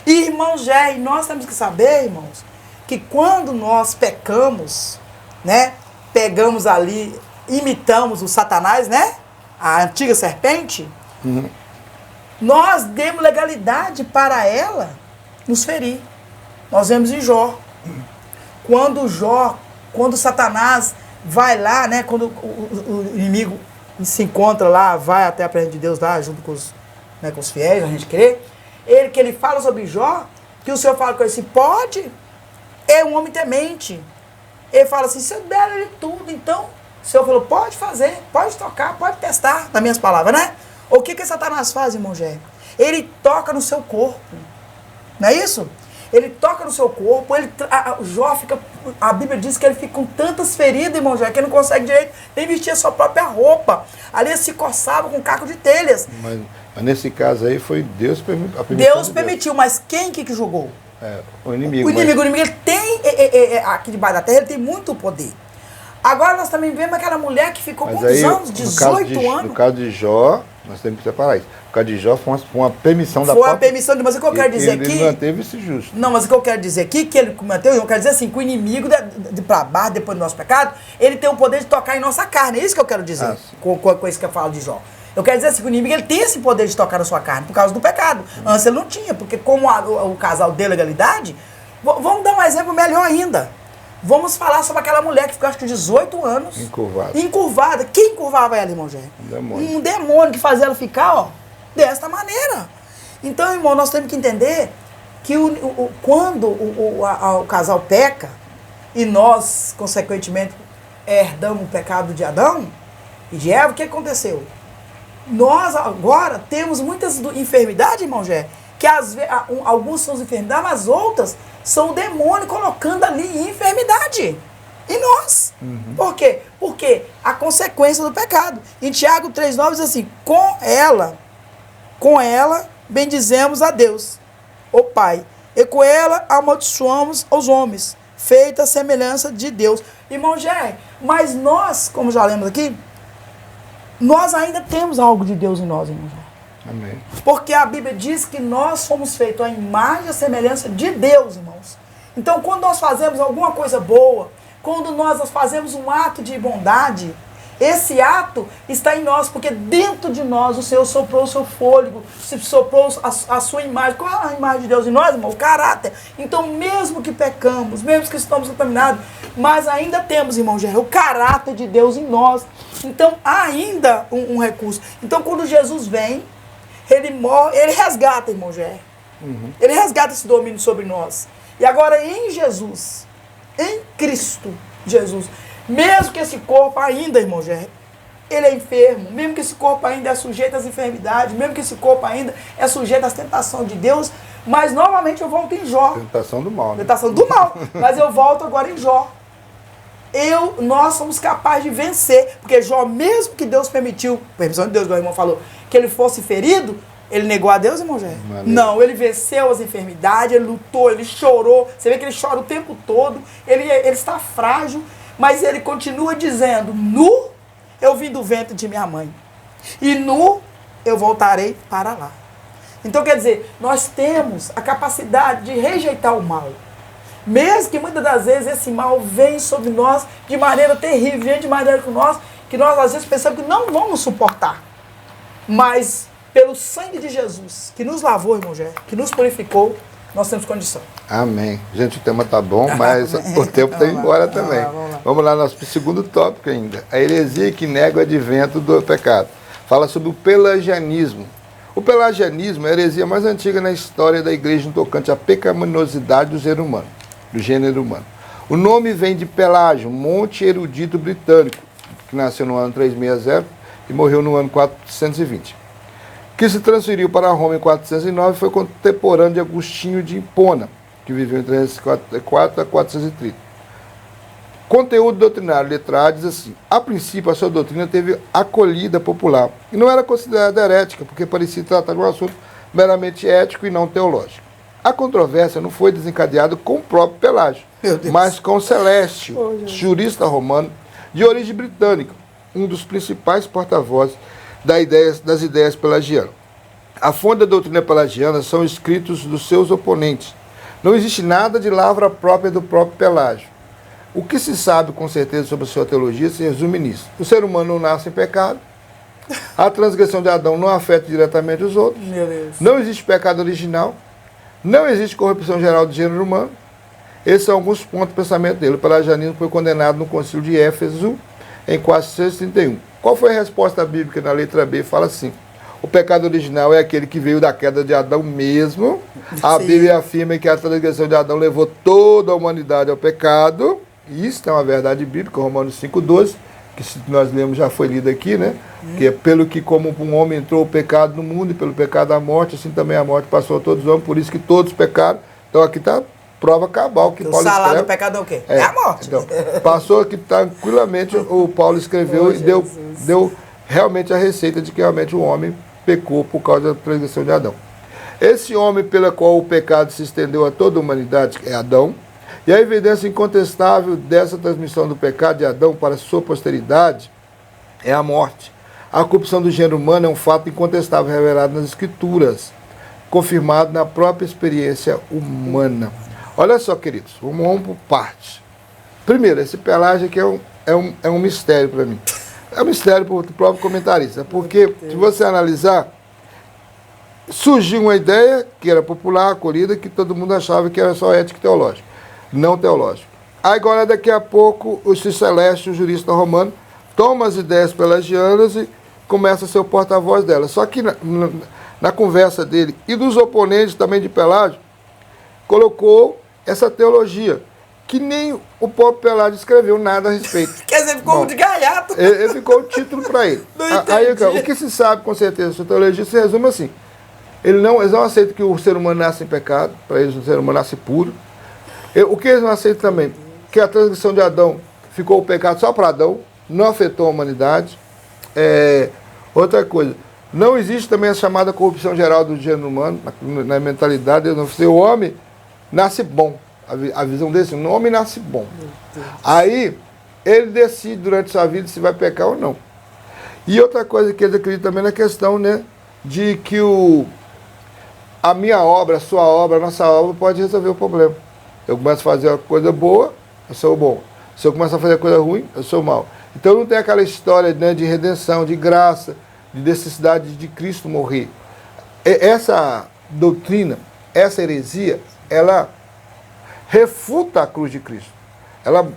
E, irmão Gé, nós temos que saber, irmãos, que quando nós pecamos, né, pegamos ali, imitamos o Satanás, né, a antiga serpente, nós demos legalidade para ela nos ferir. Nós vemos em Jó. Quando Satanás vai lá, né, quando o inimigo se encontra lá, vai até a presença de Deus lá, junto com os fiéis, a gente crê, ele fala sobre Jó, que o Senhor fala com ele assim, pode, é um homem temente. Ele fala assim, se eu der ele tudo, então, o Senhor falou, pode fazer, pode tocar, pode testar, nas minhas palavras, né? O que Satanás faz, irmão Gé? Ele toca no seu corpo, não é isso? Ele toca no seu corpo, Jó fica, a Bíblia diz que ele fica com tantas feridas, irmão Jó, que ele não consegue direito nem vestir a sua própria roupa. Ali ele se coçava com caco de telhas. Mas nesse caso aí foi Deus permitiu. Deus permitiu, mas quem que julgou? O inimigo. O inimigo ele tem, aqui debaixo da terra, ele tem muito poder. Agora nós também vemos aquela mulher que ficou quantos anos? 18 anos? No caso de Jó, nós temos que separar isso. No caso de Jó foi uma permissão da própria... Foi uma permissão, mas o que eu quero dizer aqui... Ele manteve esse justo. Não, mas o que eu quero dizer aqui, que ele manteve, eu quero dizer assim, que o inimigo de para baixo, depois do nosso pecado, ele tem o poder de tocar em nossa carne. É isso que eu quero dizer com isso que eu falo de Jó. Eu quero dizer assim, que o inimigo ele tem esse poder de tocar na sua carne por causa do pecado. Antes ele não tinha, porque como o casal deu legalidade, vamos dar um exemplo melhor ainda. Vamos falar sobre aquela mulher que ficou, acho que 18 anos. Encurvada. Quem encurvava ela, irmão Gé? Um demônio que fazia ela ficar, desta maneira. Então, irmão, nós temos que entender que quando o casal peca, e nós, consequentemente, herdamos o pecado de Adão e de Eva, o que aconteceu? Nós agora temos muitas enfermidades, irmão Gé, que algumas são as enfermidades, mas outras são o demônio colocando ali enfermidade em nós. Por quê? Porque a consequência do pecado. Em Tiago 3,9 diz assim, com ela bendizemos a Deus, o Pai, e com ela amaldiçoamos os homens, feita a semelhança de Deus. Irmão Gé, mas nós, como já lemos aqui, nós ainda temos algo de Deus em nós, irmão Gé. Amém. Porque a Bíblia diz que nós fomos feitos à imagem e à semelhança de Deus, irmãos. Então, quando nós fazemos alguma coisa boa, quando nós fazemos um ato de bondade, esse ato está em nós, porque dentro de nós o Senhor soprou o seu fôlego, soprou a sua imagem. Qual é a imagem de Deus em nós, irmão? O caráter. Então, mesmo que pecamos, mesmo que estamos contaminados, mas ainda temos, irmão Gerard, o caráter de Deus em nós. Então, há ainda um recurso. Então, quando Jesus vem, ele morre, ele resgata, irmão Gé. Ele resgata esse domínio sobre nós. E agora em Jesus, em Cristo Jesus, mesmo que esse corpo ainda, irmão Gerry, ele é enfermo, mesmo que esse corpo ainda é sujeito às enfermidades, mesmo que esse corpo ainda é sujeito às tentações de Deus, mas novamente eu volto em Jó. Tentação do mal, né? Tentação do mal. Mas eu volto agora em Jó. Nós somos capazes de vencer, porque Jó, mesmo que Deus permitiu, permissão de Deus, igual o irmão falou, que ele fosse ferido, ele negou a Deus, irmão Gerry? Não, ele venceu as enfermidades, ele lutou, ele chorou. Você vê que ele chora o tempo todo, ele está frágil, mas ele continua dizendo, nu eu vim do ventre de minha mãe, e nu eu voltarei para lá. Então, quer dizer, nós temos a capacidade de rejeitar o mal. Mesmo que muitas das vezes esse mal vem sobre nós de maneira terrível, vem de maneira que nós às vezes pensamos que não vamos suportar. Mas, pelo sangue de Jesus, que nos lavou, irmão Gerry, que nos purificou, nós temos condição. Amém. Gente, o tema tá bom, mas o tempo está embora também. Vamos lá, nosso segundo tópico ainda. A heresia que nega o advento do pecado. Fala sobre o pelagianismo. O pelagianismo é a heresia mais antiga na história da igreja no tocante à pecaminosidade do ser humano, do gênero humano. O nome vem de Pelágio, monte erudito britânico, que nasceu no ano 360 e morreu no ano 420. Que se transferiu para Roma em 409 e foi contemporâneo de Agostinho de Hipona, que viveu em 304 a 430. Conteúdo doutrinário letrado diz assim: a princípio a sua doutrina teve acolhida popular e não era considerada herética, porque parecia tratar de um assunto meramente ético e não teológico. A controvérsia não foi desencadeada com o próprio Pelágio, mas com Celestio, jurista romano de origem britânica, um dos principais porta-vozes das ideias pelagianas. A fonte da doutrina pelagiana são escritos dos seus oponentes. Não existe nada de lavra própria do próprio Pelágio. O que se sabe com certeza sobre a sua teologia se resume nisso. O ser humano não nasce em pecado. A transgressão de Adão não afeta diretamente os outros. Meu Deus. Não existe pecado original. Não existe corrupção geral do gênero humano. Esses são alguns pontos do pensamento dele. O pelagianismo foi condenado no concílio de Éfeso em 431. Qual foi a resposta bíblica na letra B? Fala assim: o pecado original é aquele que veio da queda de Adão mesmo. A Bíblia afirma que a transgressão de Adão levou toda a humanidade ao pecado. Isso é uma verdade bíblica, Romanos 5,12, que se nós lemos já foi lido aqui, né? Que é pelo que como um homem entrou o pecado no mundo e pelo pecado a morte, assim também a morte passou a todos os homens, por isso que todos pecaram. Então aqui está prova cabal que Paulo escreve. O salário do pecado é o quê? É a morte. Então, passou aqui tranquilamente, o Paulo escreveu e deu realmente a receita de que realmente o homem pecou por causa da transgressão de Adão. Esse homem pelo qual o pecado se estendeu a toda a humanidade é Adão. E a evidência incontestável dessa transmissão do pecado de Adão para a sua posteridade é a morte. A corrupção do gênero humano é um fato incontestável revelado nas Escrituras, confirmado na própria experiência humana. Olha só, queridos, vamos por partes. Primeiro, esse Pelágio aqui é um mistério para mim. É um mistério para o próprio comentarista, porque se você analisar, surgiu uma ideia que era popular, acolhida, que todo mundo achava que era só ética e teológica. Não teológico. Agora, daqui a pouco, o Celestio, o jurista romano, toma as ideias pelagianas e começa a ser o porta-voz delas. Só que na conversa dele e dos oponentes também de Pelágio, colocou essa teologia, que nem o próprio Pelágio escreveu nada a respeito. Quer dizer, ficou de gaiato. Ele ficou o título para ele. Aí, o que se sabe com certeza sobre teologia se resume assim: eles não aceitam que o ser humano nasce em pecado, para eles o ser humano nasce puro. O que eles não aceitam também? Que a transgressão de Adão ficou o pecado só para Adão, não afetou a humanidade. Outra coisa, não existe também a chamada corrupção geral do gênero humano, na mentalidade. O homem nasce bom. A visão desse, o homem nasce bom. Aí, ele decide durante sua vida se vai pecar ou não. E outra coisa que eles acreditam também na questão, né, de que a minha obra, a sua obra, a nossa obra pode resolver o problema. Eu começo a fazer uma coisa boa, eu sou bom. Se eu começo a fazer coisa ruim, eu sou mal. Então não tem aquela história, né, de redenção, de graça, de necessidade de Cristo morrer. Essa doutrina, essa heresia, ela refuta a cruz de Cristo. Ela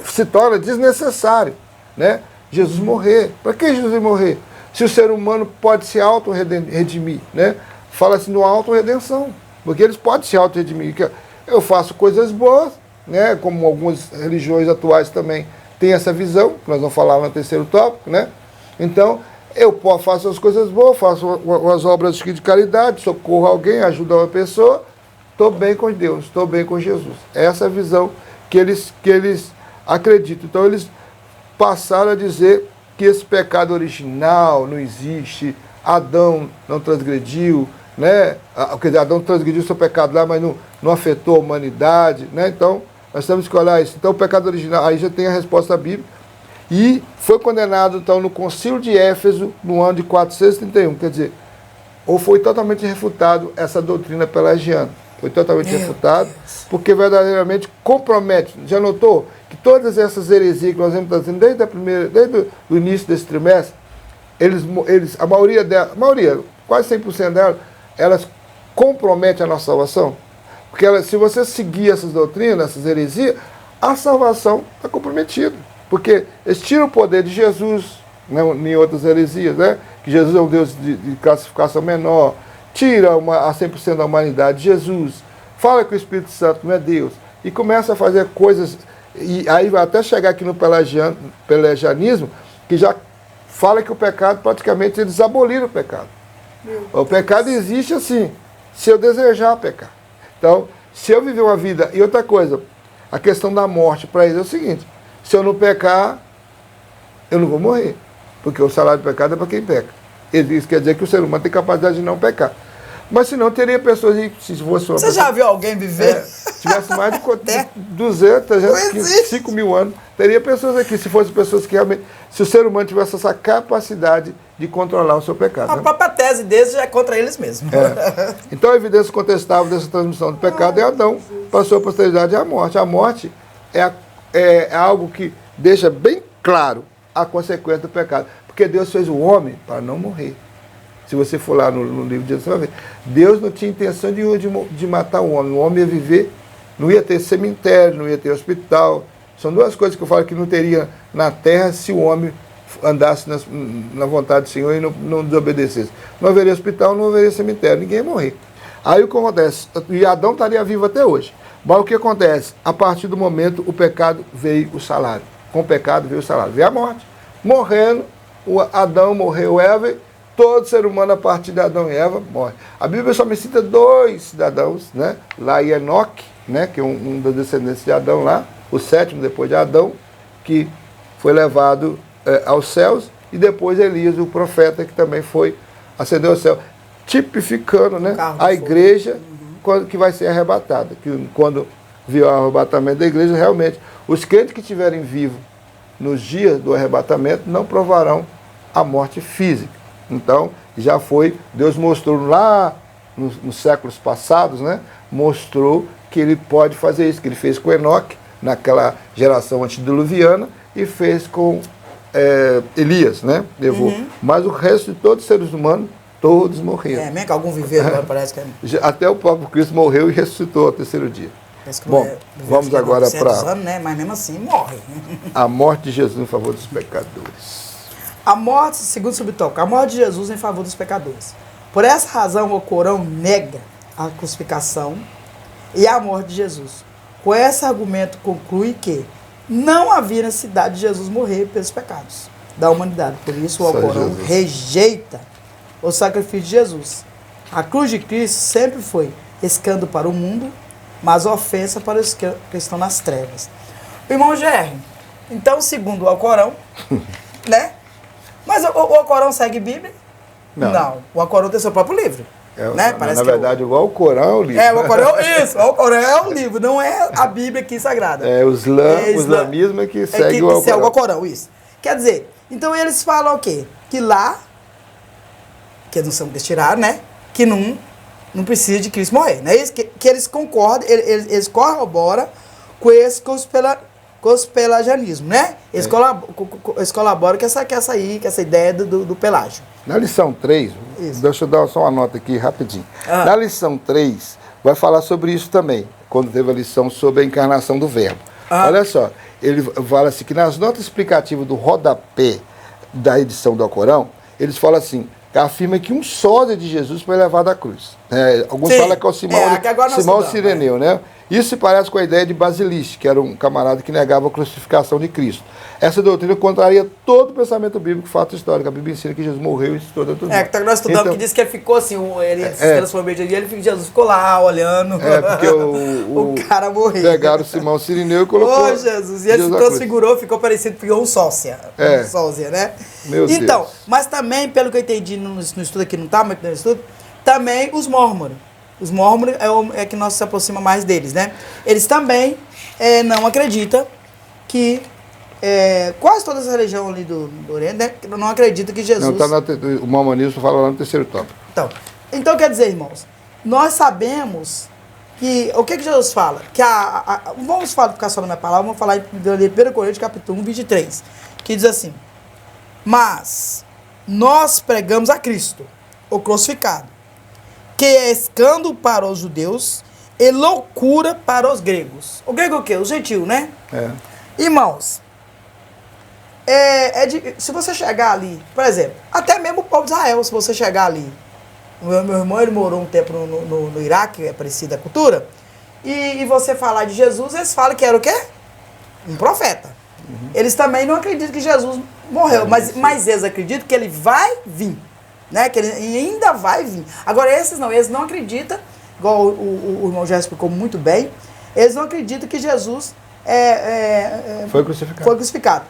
se torna desnecessário, né, Jesus morrer. Para que Jesus morrer? Se o ser humano pode se auto-redimir, né? Fala assim de uma auto-redenção. Porque eles podem se auto-redimir. eu faço coisas boas, né? Como algumas religiões atuais também têm essa visão, que nós vamos falar no terceiro tópico, né? Então, eu faço as coisas boas, faço as obras de caridade, socorro alguém, ajudo uma pessoa, estou bem com Deus, estou bem com Jesus. Essa é a visão que eles acreditam. Então, eles passaram a dizer que esse pecado original não existe, Adão não transgrediu, né? Quer dizer, Adão transgrediu seu pecado lá, mas não afetou a humanidade, né? Então, nós temos que olhar isso. Então, o pecado original, aí já tem a resposta bíblica, e foi condenado, então, no Concílio de Éfeso, no ano de 431, quer dizer, ou foi totalmente refutado essa doutrina pelagiana. Foi totalmente refutado, porque verdadeiramente compromete. Já notou que todas essas heresias que nós vemos trazendo desde o início desse trimestre, a maioria quase 100% delas, elas comprometem a nossa salvação? Porque se você seguir essas doutrinas, essas heresias, a salvação está comprometida. Porque eles tiram o poder de Jesus, né, em outras heresias, né? Que Jesus é um Deus de classificação menor, tira a 100% da humanidade de Jesus, fala que o Espírito Santo não é Deus, e começa a fazer coisas, e aí vai até chegar aqui no pelagianismo, que já fala que o pecado, praticamente, eles aboliram o pecado. O pecado existe assim, se eu desejar pecar. Então, se eu viver uma vida... E outra coisa, a questão da morte para eles é o seguinte, se eu não pecar, eu não vou morrer, porque o salário do pecado é para quem peca. Isso quer dizer que o ser humano tem capacidade de não pecar. Mas senão teria pessoas, se fosse uma Você pessoa, já viu alguém viver? tivesse mais de 200, 300, 5 mil anos, teria pessoas aqui, se fossem pessoas que realmente, se o ser humano tivesse essa capacidade de controlar o seu pecado. A própria tese deles já é contra eles mesmos. Então a evidência contestável dessa transmissão do pecado é Adão, passou a posteridade à morte. A morte é algo que deixa bem claro a consequência do pecado. Porque Deus fez o homem para não morrer. Se você for lá no livro de Deus, você vai ver. Deus não tinha intenção de matar o homem. O homem ia viver, não ia ter cemitério, não ia ter hospital. São duas coisas que eu falo que não teria na terra se o homem andasse na vontade do Senhor e não desobedecesse. Não haveria hospital, não haveria cemitério, ninguém ia morrer. Aí o que acontece? E Adão estaria vivo até hoje. Mas o que acontece? A partir do momento, o pecado veio o salário. Com o pecado veio o salário. Veio a morte. Morrendo, Adão morreu, Eva, todo ser humano a partir de Adão e Eva morre. A Bíblia só me cita 2 cidadãos, né? Lá em Enoque, né? Que é um dos descendentes de Adão lá, o 7º depois de Adão, que foi levado aos céus, e depois Elias, o profeta, que também ascendeu ao céu, tipificando, né, a igreja que vai ser arrebatada. Que quando viu o arrebatamento da igreja, realmente, os crentes que estiverem vivos nos dias do arrebatamento não provarão a morte física. Então, já Deus mostrou lá nos séculos passados, né, mostrou que ele pode fazer isso, que ele fez com Enoque, naquela geração antediluviana, e fez com Elias, né, levou. Mas o resto de todos os seres humanos, todos morreram. Mesmo que algum viveram, agora parece que Até o próprio Cristo morreu e ressuscitou ao 3º dia. Bom, vamos agora para... né? Mas mesmo assim morre. A morte de Jesus em favor dos pecadores. A morte, segundo o subtópico, a morte de Jesus em favor dos pecadores. Por essa razão, o Corão nega a crucificação e a morte de Jesus. Com esse argumento, conclui que não havia necessidade de Jesus morrer pelos pecados da humanidade. Por isso, o Corão rejeita o sacrifício de Jesus. A cruz de Cristo sempre foi escândalo para o mundo, mas ofensa para os que estão nas trevas. Irmão Gerry, então, segundo o Alcorão, né? Mas o Alcorão segue Bíblia? Não. O Alcorão tem seu próprio livro. Né? Na verdade, o Alcorão é o livro. O Alcorão, isso. O Alcorão é o livro, não é a Bíblia aqui sagrada. O islamismo é que segue o Alcorão. Segue o Alcorão, isso. Quer dizer, então eles falam o quê? Que lá, que eles não são tiraram, né? Que não precisa de Cristo morrer, não é isso? Que eles concordam, eles corroboram com esse pelagianismo, né? Eles colaboram com essa ideia do pelágio. Na lição 3, deixa eu dar só uma nota aqui rapidinho. Na lição 3, vai falar sobre isso também, quando teve a lição sobre a encarnação do Verbo. Olha só, ele fala assim, que nas notas explicativas do rodapé da edição do Alcorão, eles falam assim, afirma que um sósia de Jesus foi levado à cruz. Alguns falam que é o Simão Sireneu, né? Isso se parece com a ideia de Basiliste, que era um camarada que negava a crucificação de Cristo. Essa doutrina contraria todo o pensamento bíblico, fato histórico. A Bíblia ensina que Jesus morreu e ressuscitou dentro do mar. Que nós estudamos, que diz que ele ficou assim, ele se transformou em Jesus ficou lá olhando. Porque o cara morreu. Pegaram Simão Sirineu e colocou. Oh, Jesus! E ele se transfigurou, ficou parecido com um sócia. Um sósia, né? Meu Deus. Então, mas também, pelo que eu entendi no estudo aqui, não está muito no estudo, também os mórmores. Os mórmores é que nós se aproxima mais deles, né? Eles também não acreditam que quase toda essa religião ali do Oriente, né, não acredita que Jesus... Não, o mormonismo fala lá no terceiro tópico. Então quer dizer, irmãos, nós sabemos que... O que Jesus fala? Que vamos ficar só na minha palavra, vamos falar em 1 Coríntios capítulo 1, 23, que diz assim: mas nós pregamos a Cristo, o crucificado, que é escândalo para os judeus e loucura para os gregos. O grego é o quê? O gentil, né? Irmãos, se você chegar ali, por exemplo, até mesmo o povo de Israel, se você chegar ali, meu irmão, ele morou um tempo no Iraque, é parecida a cultura, e você falar de Jesus, eles falam que era o quê? Um profeta. Eles também não acreditam que Jesus morreu, mas eles acreditam que ele vai vir. Né? Que ele ainda vai vir. Agora, eles não acreditam, igual o irmão já explicou muito bem, eles não acreditam que Jesus foi crucificado. Foi crucificado.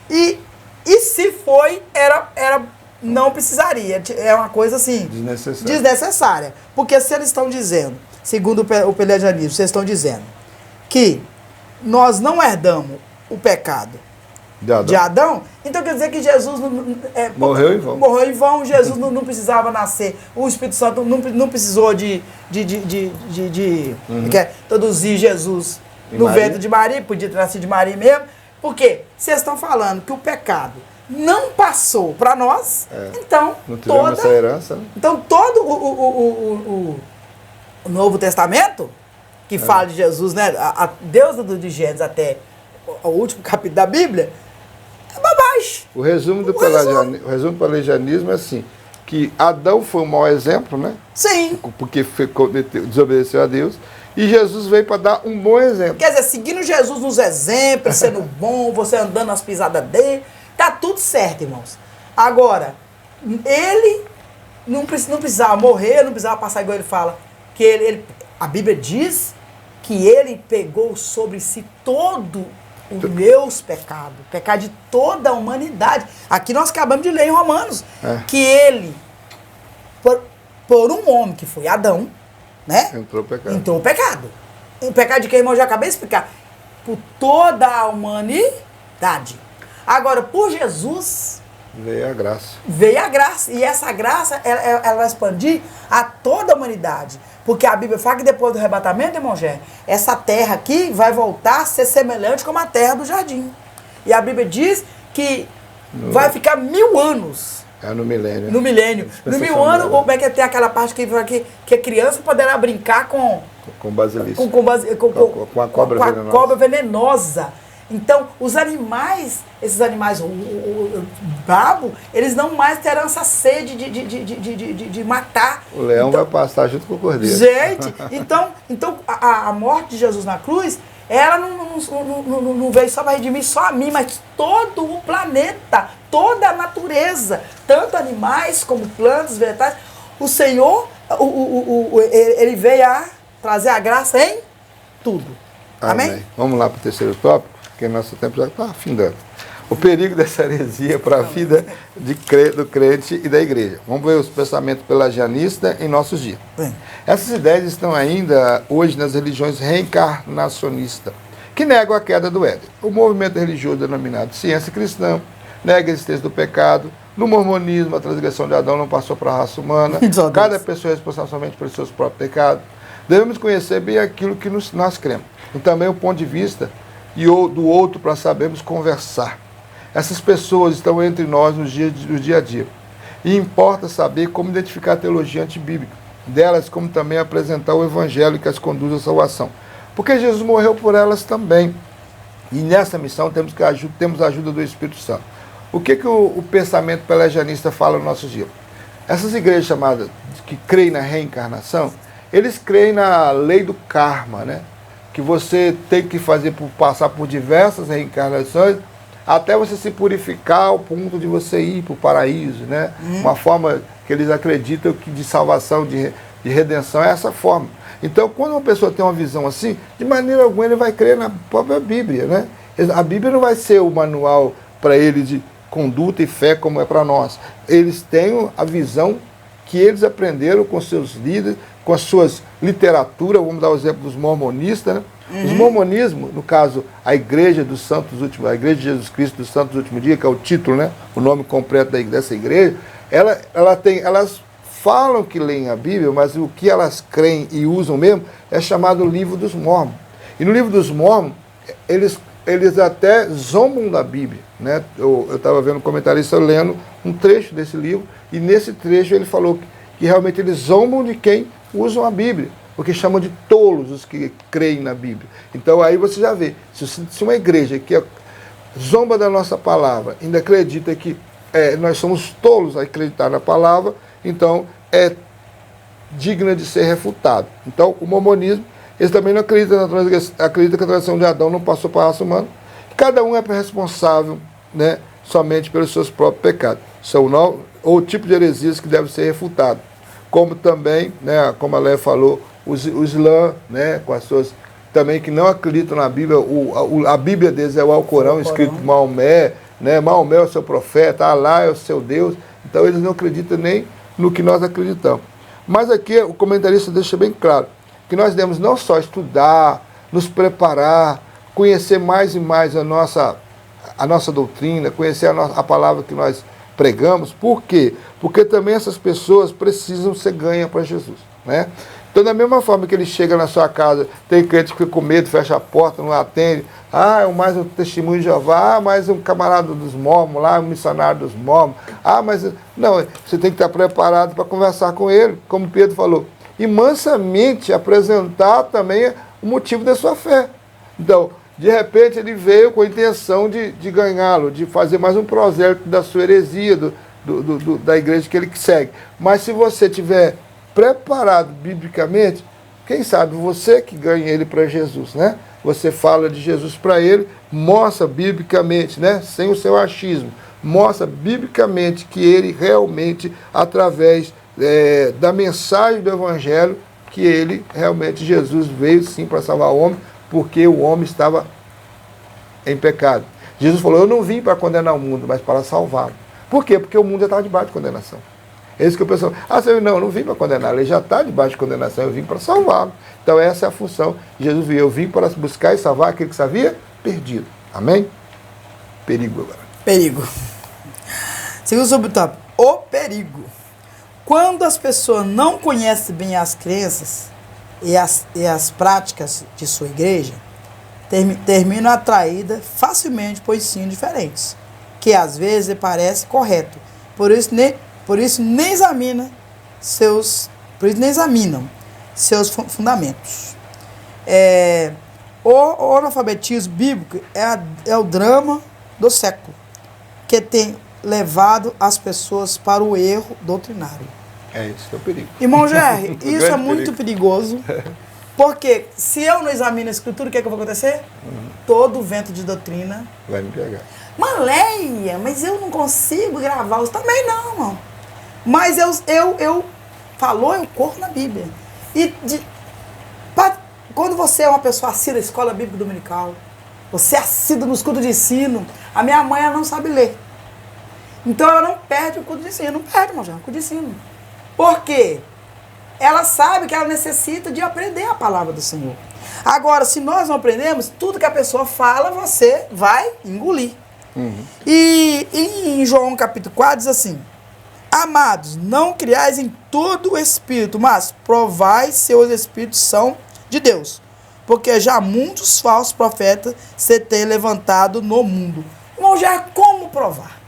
E se foi, não precisaria. É uma coisa assim, desnecessária. Porque se eles estão dizendo, segundo o pelagianismo, vocês estão dizendo que nós não herdamos o pecado de Adão, então quer dizer que Jesus morreu em vão. Morreu em vão, Jesus não precisava nascer, o Espírito Santo não precisou de introduzir Jesus no ventre de Maria, podia ter nascido de Maria mesmo, porque vocês estão falando que o pecado não passou para nós, então não tivemos essa herança, né? Então todo o Novo Testamento que fala de Jesus, né, Deus de Gênesis até o último capítulo da Bíblia, é bobagem. O resumo do pelagianismo é assim, que Adão foi um mau exemplo, né? Sim. Porque desobedeceu a Deus, e Jesus veio para dar um bom exemplo. Quer dizer, seguindo Jesus nos exemplos, sendo bom, você andando nas pisadas dele, tá tudo certo, irmãos. Agora, ele não precisava morrer, não precisava passar igual ele fala, que a Bíblia diz que ele pegou sobre si todo os meus pecados, o pecado de toda a humanidade. Aqui nós acabamos de ler em Romanos, que ele, por um homem que foi Adão, né? Entrou o pecado. O pecado de quem, irmão, eu já acabei de explicar. Por toda a humanidade. Agora, por Jesus... Veio a graça. Veio a graça. E essa graça, ela vai expandir a toda a humanidade. Porque a Bíblia fala que depois do arrebatamento, irmão Gé, essa terra aqui vai voltar a ser semelhante como a terra do jardim. E a Bíblia diz que vai ficar 1000 anos. No milênio. No milênio. No 1000 anos, como é que tem aquela parte que a criança poderá brincar com basilisco. Com a cobra venenosa. Então, os animais, esses animais brabo, eles não mais terão essa sede de matar. O leão vai passar junto com o cordeiro. Gente, então a morte de Jesus na cruz, ela não veio só para redimir só a mim, mas todo o planeta, toda a natureza, tanto animais como plantas, vegetais. O Senhor, ele veio a trazer a graça em tudo. Amém? Vamos lá para o terceiro tópico, porque nosso tempo já está afindando. O perigo dessa heresia para a vida do crente e da igreja. Vamos ver os pensamentos pelagianistas em nossos dias. Essas ideias estão ainda hoje nas religiões reencarnacionistas, que negam a queda do Éden. O movimento religioso denominado ciência cristã nega a existência do pecado. No mormonismo, a transgressão de Adão não passou para a raça humana. Cada pessoa é responsável somente pelos seus próprios pecados. Devemos conhecer bem aquilo que nós cremos. E também o ponto de vista do outro para sabermos conversar. Essas pessoas estão entre nós no dia a dia. E importa saber como identificar a teologia antibíblica delas, como também apresentar o evangelho que as conduz à salvação. Porque Jesus morreu por elas também. E nessa missão temos a ajuda do Espírito Santo. O que o pensamento pelagianista fala no nosso dia? Essas igrejas chamadas que creem na reencarnação, eles creem na lei do karma, né? que você tem que passar por diversas reencarnações até você se purificar ao ponto de você ir para o paraíso, né? Uma forma que eles acreditam que de salvação, de redenção é essa forma. Então, quando uma pessoa tem uma visão assim, de maneira alguma ele vai crer na própria Bíblia, né? A Bíblia não vai ser o manual para ele de conduta e fé como é para nós. Eles têm a visão que eles aprenderam com seus líderes, com as suas literaturas. Vamos dar o exemplo dos mormonistas, né? Os mormonismo, no caso, a Igreja dos Santos Últimos, a Igreja de Jesus Cristo dos Santos Últimos Dias, que é o título, né? O nome completo dessa igreja, elas falam que leem a Bíblia, mas o que elas creem e usam mesmo é chamado Livro dos Mormons. E no Livro dos Mormons, eles até zombam da Bíblia, né? Eu estava vendo um comentarista lendo um trecho desse livro, e nesse trecho ele falou que realmente eles zombam de quem usam a Bíblia, porque chamam de tolos os que creem na Bíblia. Então aí você já vê, se uma igreja que zomba da nossa palavra ainda acredita que nós somos tolos a acreditar na palavra, então é digna de ser refutado. Então o mormonismo, eles também não acreditam acreditam que a tradição de Adão não passou para a raça humana. Cada um é responsável, né, somente pelos seus próprios pecados. São ou tipo de heresias que deve ser refutado. Como também, né, como a Léa falou, o Islã, né, com as suas também que não acreditam na Bíblia, a Bíblia deles é o Alcorão, escrito por Maomé, né, Maomé é o seu profeta, Alá é o seu Deus, então eles não acreditam nem no que nós acreditamos. Mas aqui o comentarista deixa bem claro que nós devemos não só estudar, nos preparar, conhecer mais e mais a nossa doutrina, conhecer a palavra que nós pregamos. Por quê? Porque também essas pessoas precisam ser ganhas para Jesus, né? Então, da mesma forma que ele chega na sua casa, tem crente que fica com medo, fecha a porta, não atende, é mais um testemunho de Jeová, mais um camarada dos mormons lá, um missionário dos mormons, mas... Não, você tem que estar preparado para conversar com ele, como Pedro falou, e mansamente apresentar também o motivo da sua fé. Então, de repente ele veio com a intenção de ganhá-lo, de fazer mais um prosélito da sua heresia, da igreja que ele segue. Mas se você tiver preparado biblicamente, quem sabe você que ganha ele para Jesus, né? Você fala de Jesus para ele, mostra biblicamente, né? Sem o seu achismo, mostra biblicamente que ele realmente, através da mensagem do Evangelho, que ele realmente, Jesus veio sim para salvar o homem, porque o homem estava em pecado. Jesus falou, eu não vim para condenar o mundo, mas para salvá-lo. Por quê? Porque o mundo já estava debaixo de condenação. É isso que o pessoal... Senhor, não, eu não vim para condenar, ele já está debaixo de condenação, eu vim para salvá-lo. Então essa é a função de Jesus. Eu vim para buscar e salvar aquele que se havia perdido. Amém? Perigo agora. Perigo. Segundo subtópico, o perigo. Quando as pessoas não conhecem bem as crenças e as práticas de sua igreja, terminam atraídas facilmente por ensinos diferentes, que às vezes lhe parece correto. Por isso nem examinam seus fundamentos. O analfabetismo bíblico é o drama do século, que tem levado as pessoas para o erro doutrinário. Isso que é o perigo. Irmão Jerry, isso é muito perigoso, porque se eu não examino a escritura, o que é que vai acontecer? Todo vento de doutrina vai me pegar. Leia, mas eu não consigo gravar os... Também não, irmão. Mas eu corro na Bíblia. Quando você é uma pessoa assídua à escola bíblica dominical, você é assíduo nos cultos de ensino, a minha mãe ela não sabe ler. Então ela não perde o culto de ensino. Não perde, irmão, já, o culto de ensino. Por quê? Ela sabe que ela necessita de aprender a palavra do Senhor. Agora, se nós não aprendemos, tudo que a pessoa fala, você vai engolir. E em João capítulo 4 diz assim: amados, não criais em todo o espírito, mas provai se os espíritos são de Deus, porque já muitos falsos profetas se têm levantado no mundo. Irmão, já como provar?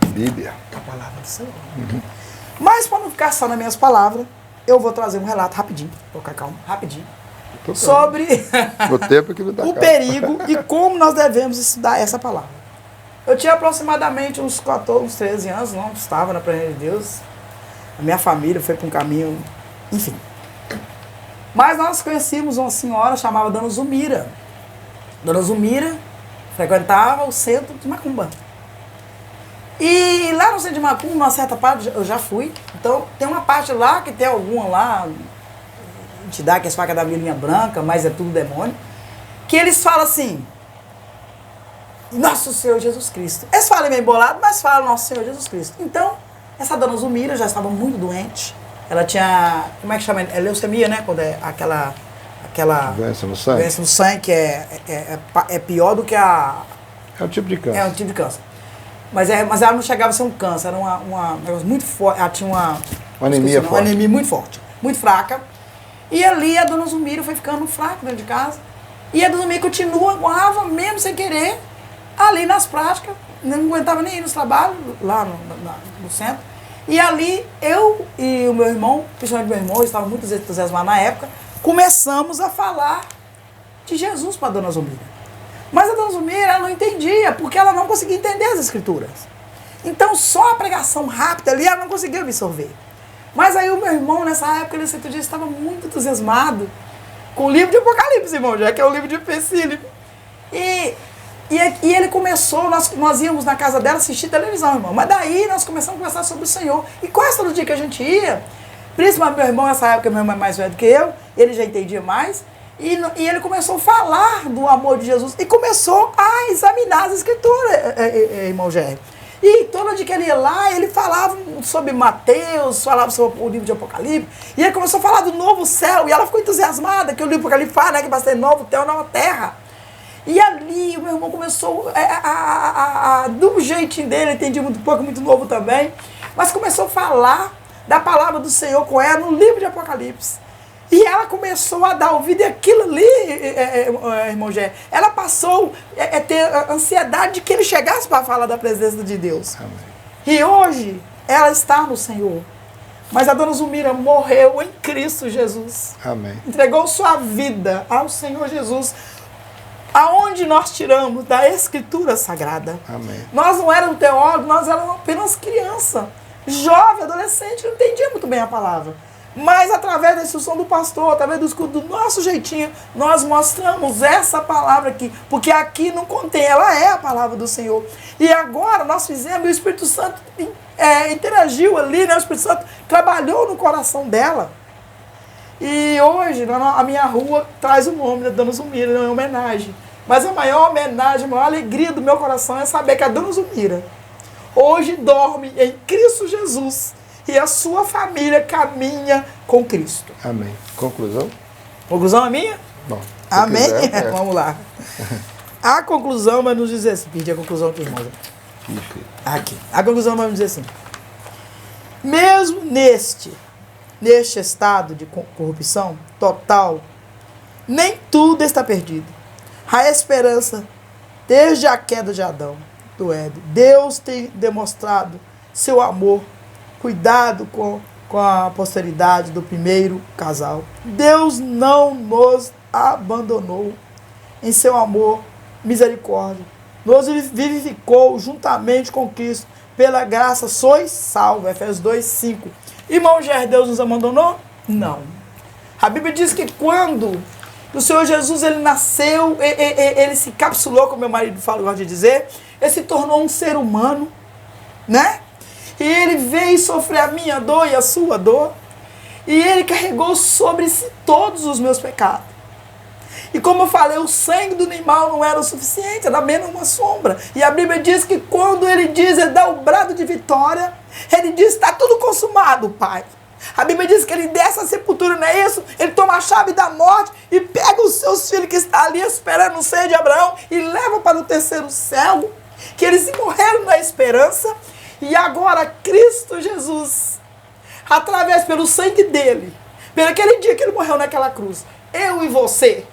Bíblia. A palavra do Senhor. Mas para não ficar só nas minhas palavras, eu vou trazer um relato rapidinho, vou ficar calmo, rapidinho, sobre o tempo que não dá o perigo e como nós devemos estudar essa palavra. Eu tinha aproximadamente uns 13 anos, não estava na presença de Deus. A minha família foi para um caminho, enfim. Mas nós conhecíamos uma senhora chamada Dona Zulmira. Dona Zulmira frequentava o centro de Macumba. E lá no centro de Macumba, uma certa parte, eu já fui. Então, tem uma parte lá que tem alguma lá, entidade que é faca da vilinha branca, mas é tudo demônio, que eles falam assim, Nosso Senhor Jesus Cristo. Eles falam meio bolado, mas falam Nosso Senhor Jesus Cristo. Então, essa Dona Zulmira já estava muito doente. Ela tinha, como é que chama? É leucemia, né? Quando é aquela Doença no sangue? doença no sangue, que é pior do que a... É um tipo de câncer. É um tipo de câncer. Mas ela não chegava a ser um câncer, era um negócio muito forte. Ela tinha uma anemia forte. Uma anemia muito forte, muito fraca. E ali a Dona Zulmira foi ficando fraca dentro de casa. E a Dona Zulmira continuava, mesmo sem querer, ali nas práticas, não aguentava nem ir nos trabalhos, lá no centro. E ali, eu e o meu irmão, principalmente meu irmão, estava muito entusiasmado na época, começamos a falar de Jesus para a Dona Zulmira. Mas a Dona Zulmira, ela não entendia, porque ela não conseguia entender as escrituras. Então, só a pregação rápida ali, ela não conseguia absorver. Mas aí o meu irmão, nessa época, ele certo dia estava muito entusiasmado com o livro de Apocalipse, irmão, já que é o livro de Empecilho. E ele começou, nós íamos na casa dela assistir televisão, irmão. Mas daí nós começamos a conversar sobre o Senhor. E quase todo dia que a gente ia, principalmente meu irmão, nessa época meu irmão é mais velho do que eu, ele já entendia mais. E ele começou a falar do amor de Jesus e começou a examinar as escrituras, irmão Gerry. E todo dia que ele ia lá, ele falava sobre Mateus, falava sobre o livro de Apocalipse. E ele começou a falar do novo céu. E ela ficou entusiasmada, que o livro de Apocalipse fala, né, que vai ser novo céu, nova terra. E ali o meu irmão começou, do jeitinho dele, entendia muito pouco, muito novo também, mas começou a falar da palavra do Senhor com ela no livro de Apocalipse. E ela começou a dar ouvido, e aquilo ali, irmão Gé, ela passou a ter ansiedade de que ele chegasse para falar da presença de Deus. Amém. E hoje, ela está no Senhor. Mas a Dona Zulmira morreu em Cristo Jesus. Amém. Entregou sua vida ao Senhor Jesus. Aonde nós tiramos da Escritura Sagrada. Amém. Nós não éramos teólogos, nós éramos apenas criança, jovem, adolescente, não entendia muito bem a palavra. Mas através da instrução do pastor, através do escudo do nosso jeitinho, nós mostramos essa palavra aqui, porque aqui não contém, ela é a palavra do Senhor. E agora nós fizemos, e o Espírito Santo interagiu ali, né? O Espírito Santo trabalhou no coração dela. E hoje, a minha rua traz o nome da Dona Zulmira, em homenagem. Mas a maior homenagem, a maior alegria do meu coração é saber que a Dona Zulmira hoje dorme em Cristo Jesus e a sua família caminha com Cristo. Amém. Conclusão? Conclusão é minha? Bom. Amém? Quiser, Vamos lá. A conclusão vai nos dizer assim, pedir a conclusão aqui, irmão. Aqui. A conclusão vai nos dizer assim. Mesmo neste estado de corrupção total, nem tudo está perdido. A esperança, desde a queda de Adão, do Éden, Deus tem demonstrado seu amor, cuidado com a posteridade do primeiro casal. Deus não nos abandonou em seu amor, misericórdia. Nos vivificou juntamente com Cristo. Pela graça sois salvos. Efésios 2:5. Irmão Gerry, Deus nos abandonou? Não. A Bíblia diz que quando o Senhor Jesus ele nasceu, ele se capsulou, como meu marido gosta de dizer, ele se tornou um ser humano, né? E ele veio sofrer a minha dor e a sua dor. E ele carregou sobre si todos os meus pecados. E como eu falei, o sangue do animal não era o suficiente, era apenas uma sombra. E a Bíblia diz que quando ele dá o brado de vitória, ele diz, está tudo consumado, Pai. A Bíblia diz que ele desce à sepultura, não é isso? Ele toma a chave da morte e pega os seus filhos que estão ali esperando no seio de Abraão e leva para o terceiro céu, que eles morreram na esperança. E agora Cristo Jesus, através pelo sangue dele, pelo aquele dia que ele morreu naquela cruz, eu e você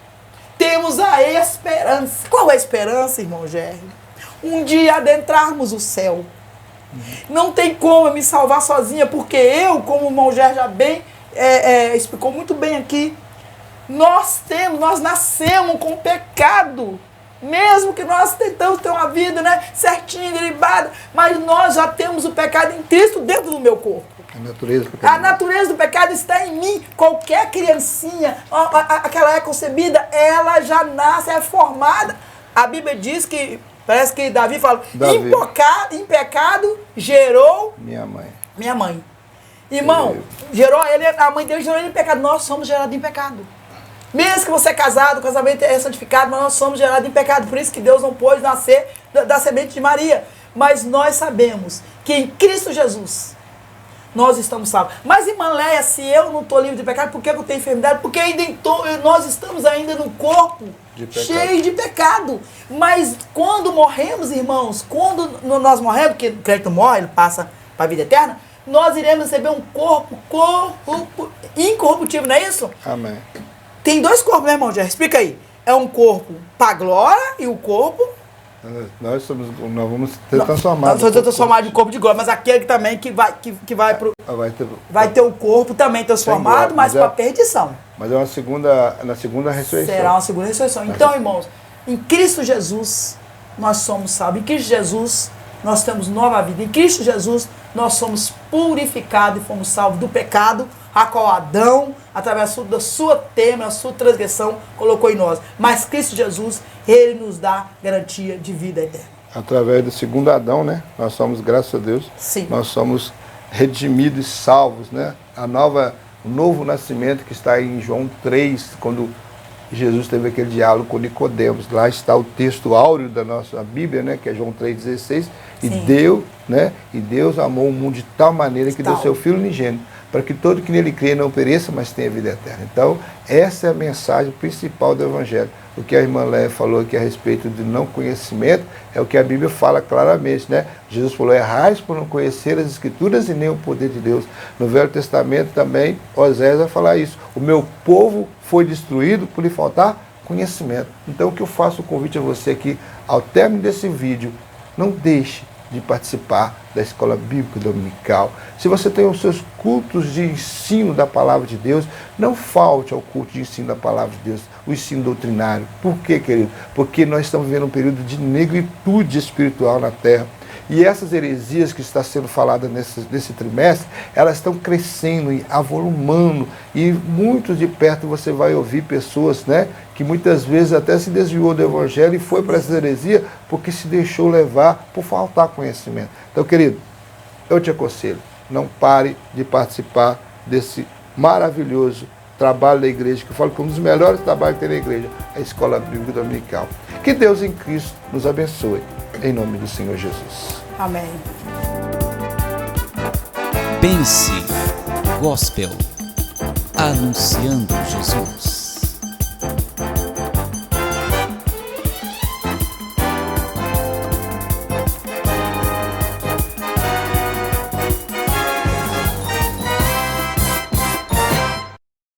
temos a esperança. Qual é a esperança, irmão Gerry? Um dia adentrarmos o céu. Não tem como eu me salvar sozinha, porque eu, como o irmão Gerry já bem explicou muito bem aqui, nós nascemos com pecado. Mesmo que nós tentamos ter uma vida, né, certinha, derivada, mas nós já temos o pecado em Cristo dentro do meu corpo. A natureza do A pecado. natureza do pecado está em mim. Qualquer criancinha, aquela é concebida, ela já nasce, é formada. A Bíblia diz que, parece que Davi fala, em pecado gerou Minha mãe. minha mãe. Irmão, gerou ele, a mãe dele gerou ele em pecado. Nós somos gerados em pecado. Mesmo que você é casado, o casamento é santificado, mas nós somos gerados em pecado. Por isso que Deus não pôde nascer da semente de Maria. Mas nós sabemos que em Cristo Jesus nós estamos salvos. Mas, irmã Leia, se eu não estou livre de pecado, por que eu tenho enfermidade? Porque nós estamos ainda no corpo cheio de pecado. Mas quando morremos, irmãos, quando nós morremos, porque o crente morre, ele passa para a vida eterna, nós iremos receber um corpo incorruptível, não é isso? Amém. Tem dois corpos, né, irmão? Já explica aí. É um corpo para a glória e o corpo... Nós vamos ser transformados. Nós vamos ser transformados de corpo de glória, mas aquele também que vai pro... Vai ter o corpo também transformado, mas para perdição. Mas é na segunda ressurreição. Será uma segunda ressurreição. Então, irmãos, em Cristo Jesus nós somos salvos. Em Cristo Jesus nós temos nova vida. Em Cristo Jesus nós somos purificados e fomos salvos do pecado, a qual Adão, através da sua tema, a sua transgressão, colocou em nós. Mas Cristo Jesus, ele nos dá garantia de vida eterna. Através do segundo Adão, né? Nós somos, graças a Deus, sim, nós somos redimidos e salvos, né? O novo nascimento que está em João 3, quando Jesus teve aquele diálogo com Nicodemos. Lá está o texto áureo da nossa Bíblia, né? Que é João 3,16. E Deus amou o mundo de tal maneira que deu seu Filho unigênito, para que todo que nele crê não pereça, mas tenha vida eterna. Então, essa é a mensagem principal do Evangelho. O que a irmã Léa falou aqui a respeito do não conhecimento, é o que a Bíblia fala claramente, né? Jesus falou, errais por não conhecer as Escrituras e nem o poder de Deus. No Velho Testamento também, Osés vai falar isso. O meu povo foi destruído por lhe faltar conhecimento. Então, o que eu faço o convite a você aqui, ao término desse vídeo, não deixe de participar da Escola Bíblica Dominical. Se você tem os seus cultos de ensino da Palavra de Deus, não falte ao culto de ensino da Palavra de Deus, o ensino doutrinário. Por quê, querido? Porque nós estamos vivendo um período de negritude espiritual na Terra. E essas heresias que está sendo falada nesse trimestre, elas estão crescendo e avolumando. E muito de perto você vai ouvir pessoas, né, que muitas vezes até se desviou do Evangelho e foi para essa heresia porque se deixou levar por faltar conhecimento. Então, querido, eu te aconselho, não pare de participar desse maravilhoso trabalho da igreja, que eu falo que um dos melhores trabalhos que tem na igreja, é a Escola Bíblica Dominical. Que Deus em Cristo nos abençoe. Em nome do Senhor Jesus. Amém. Pense Gospel, anunciando Jesus.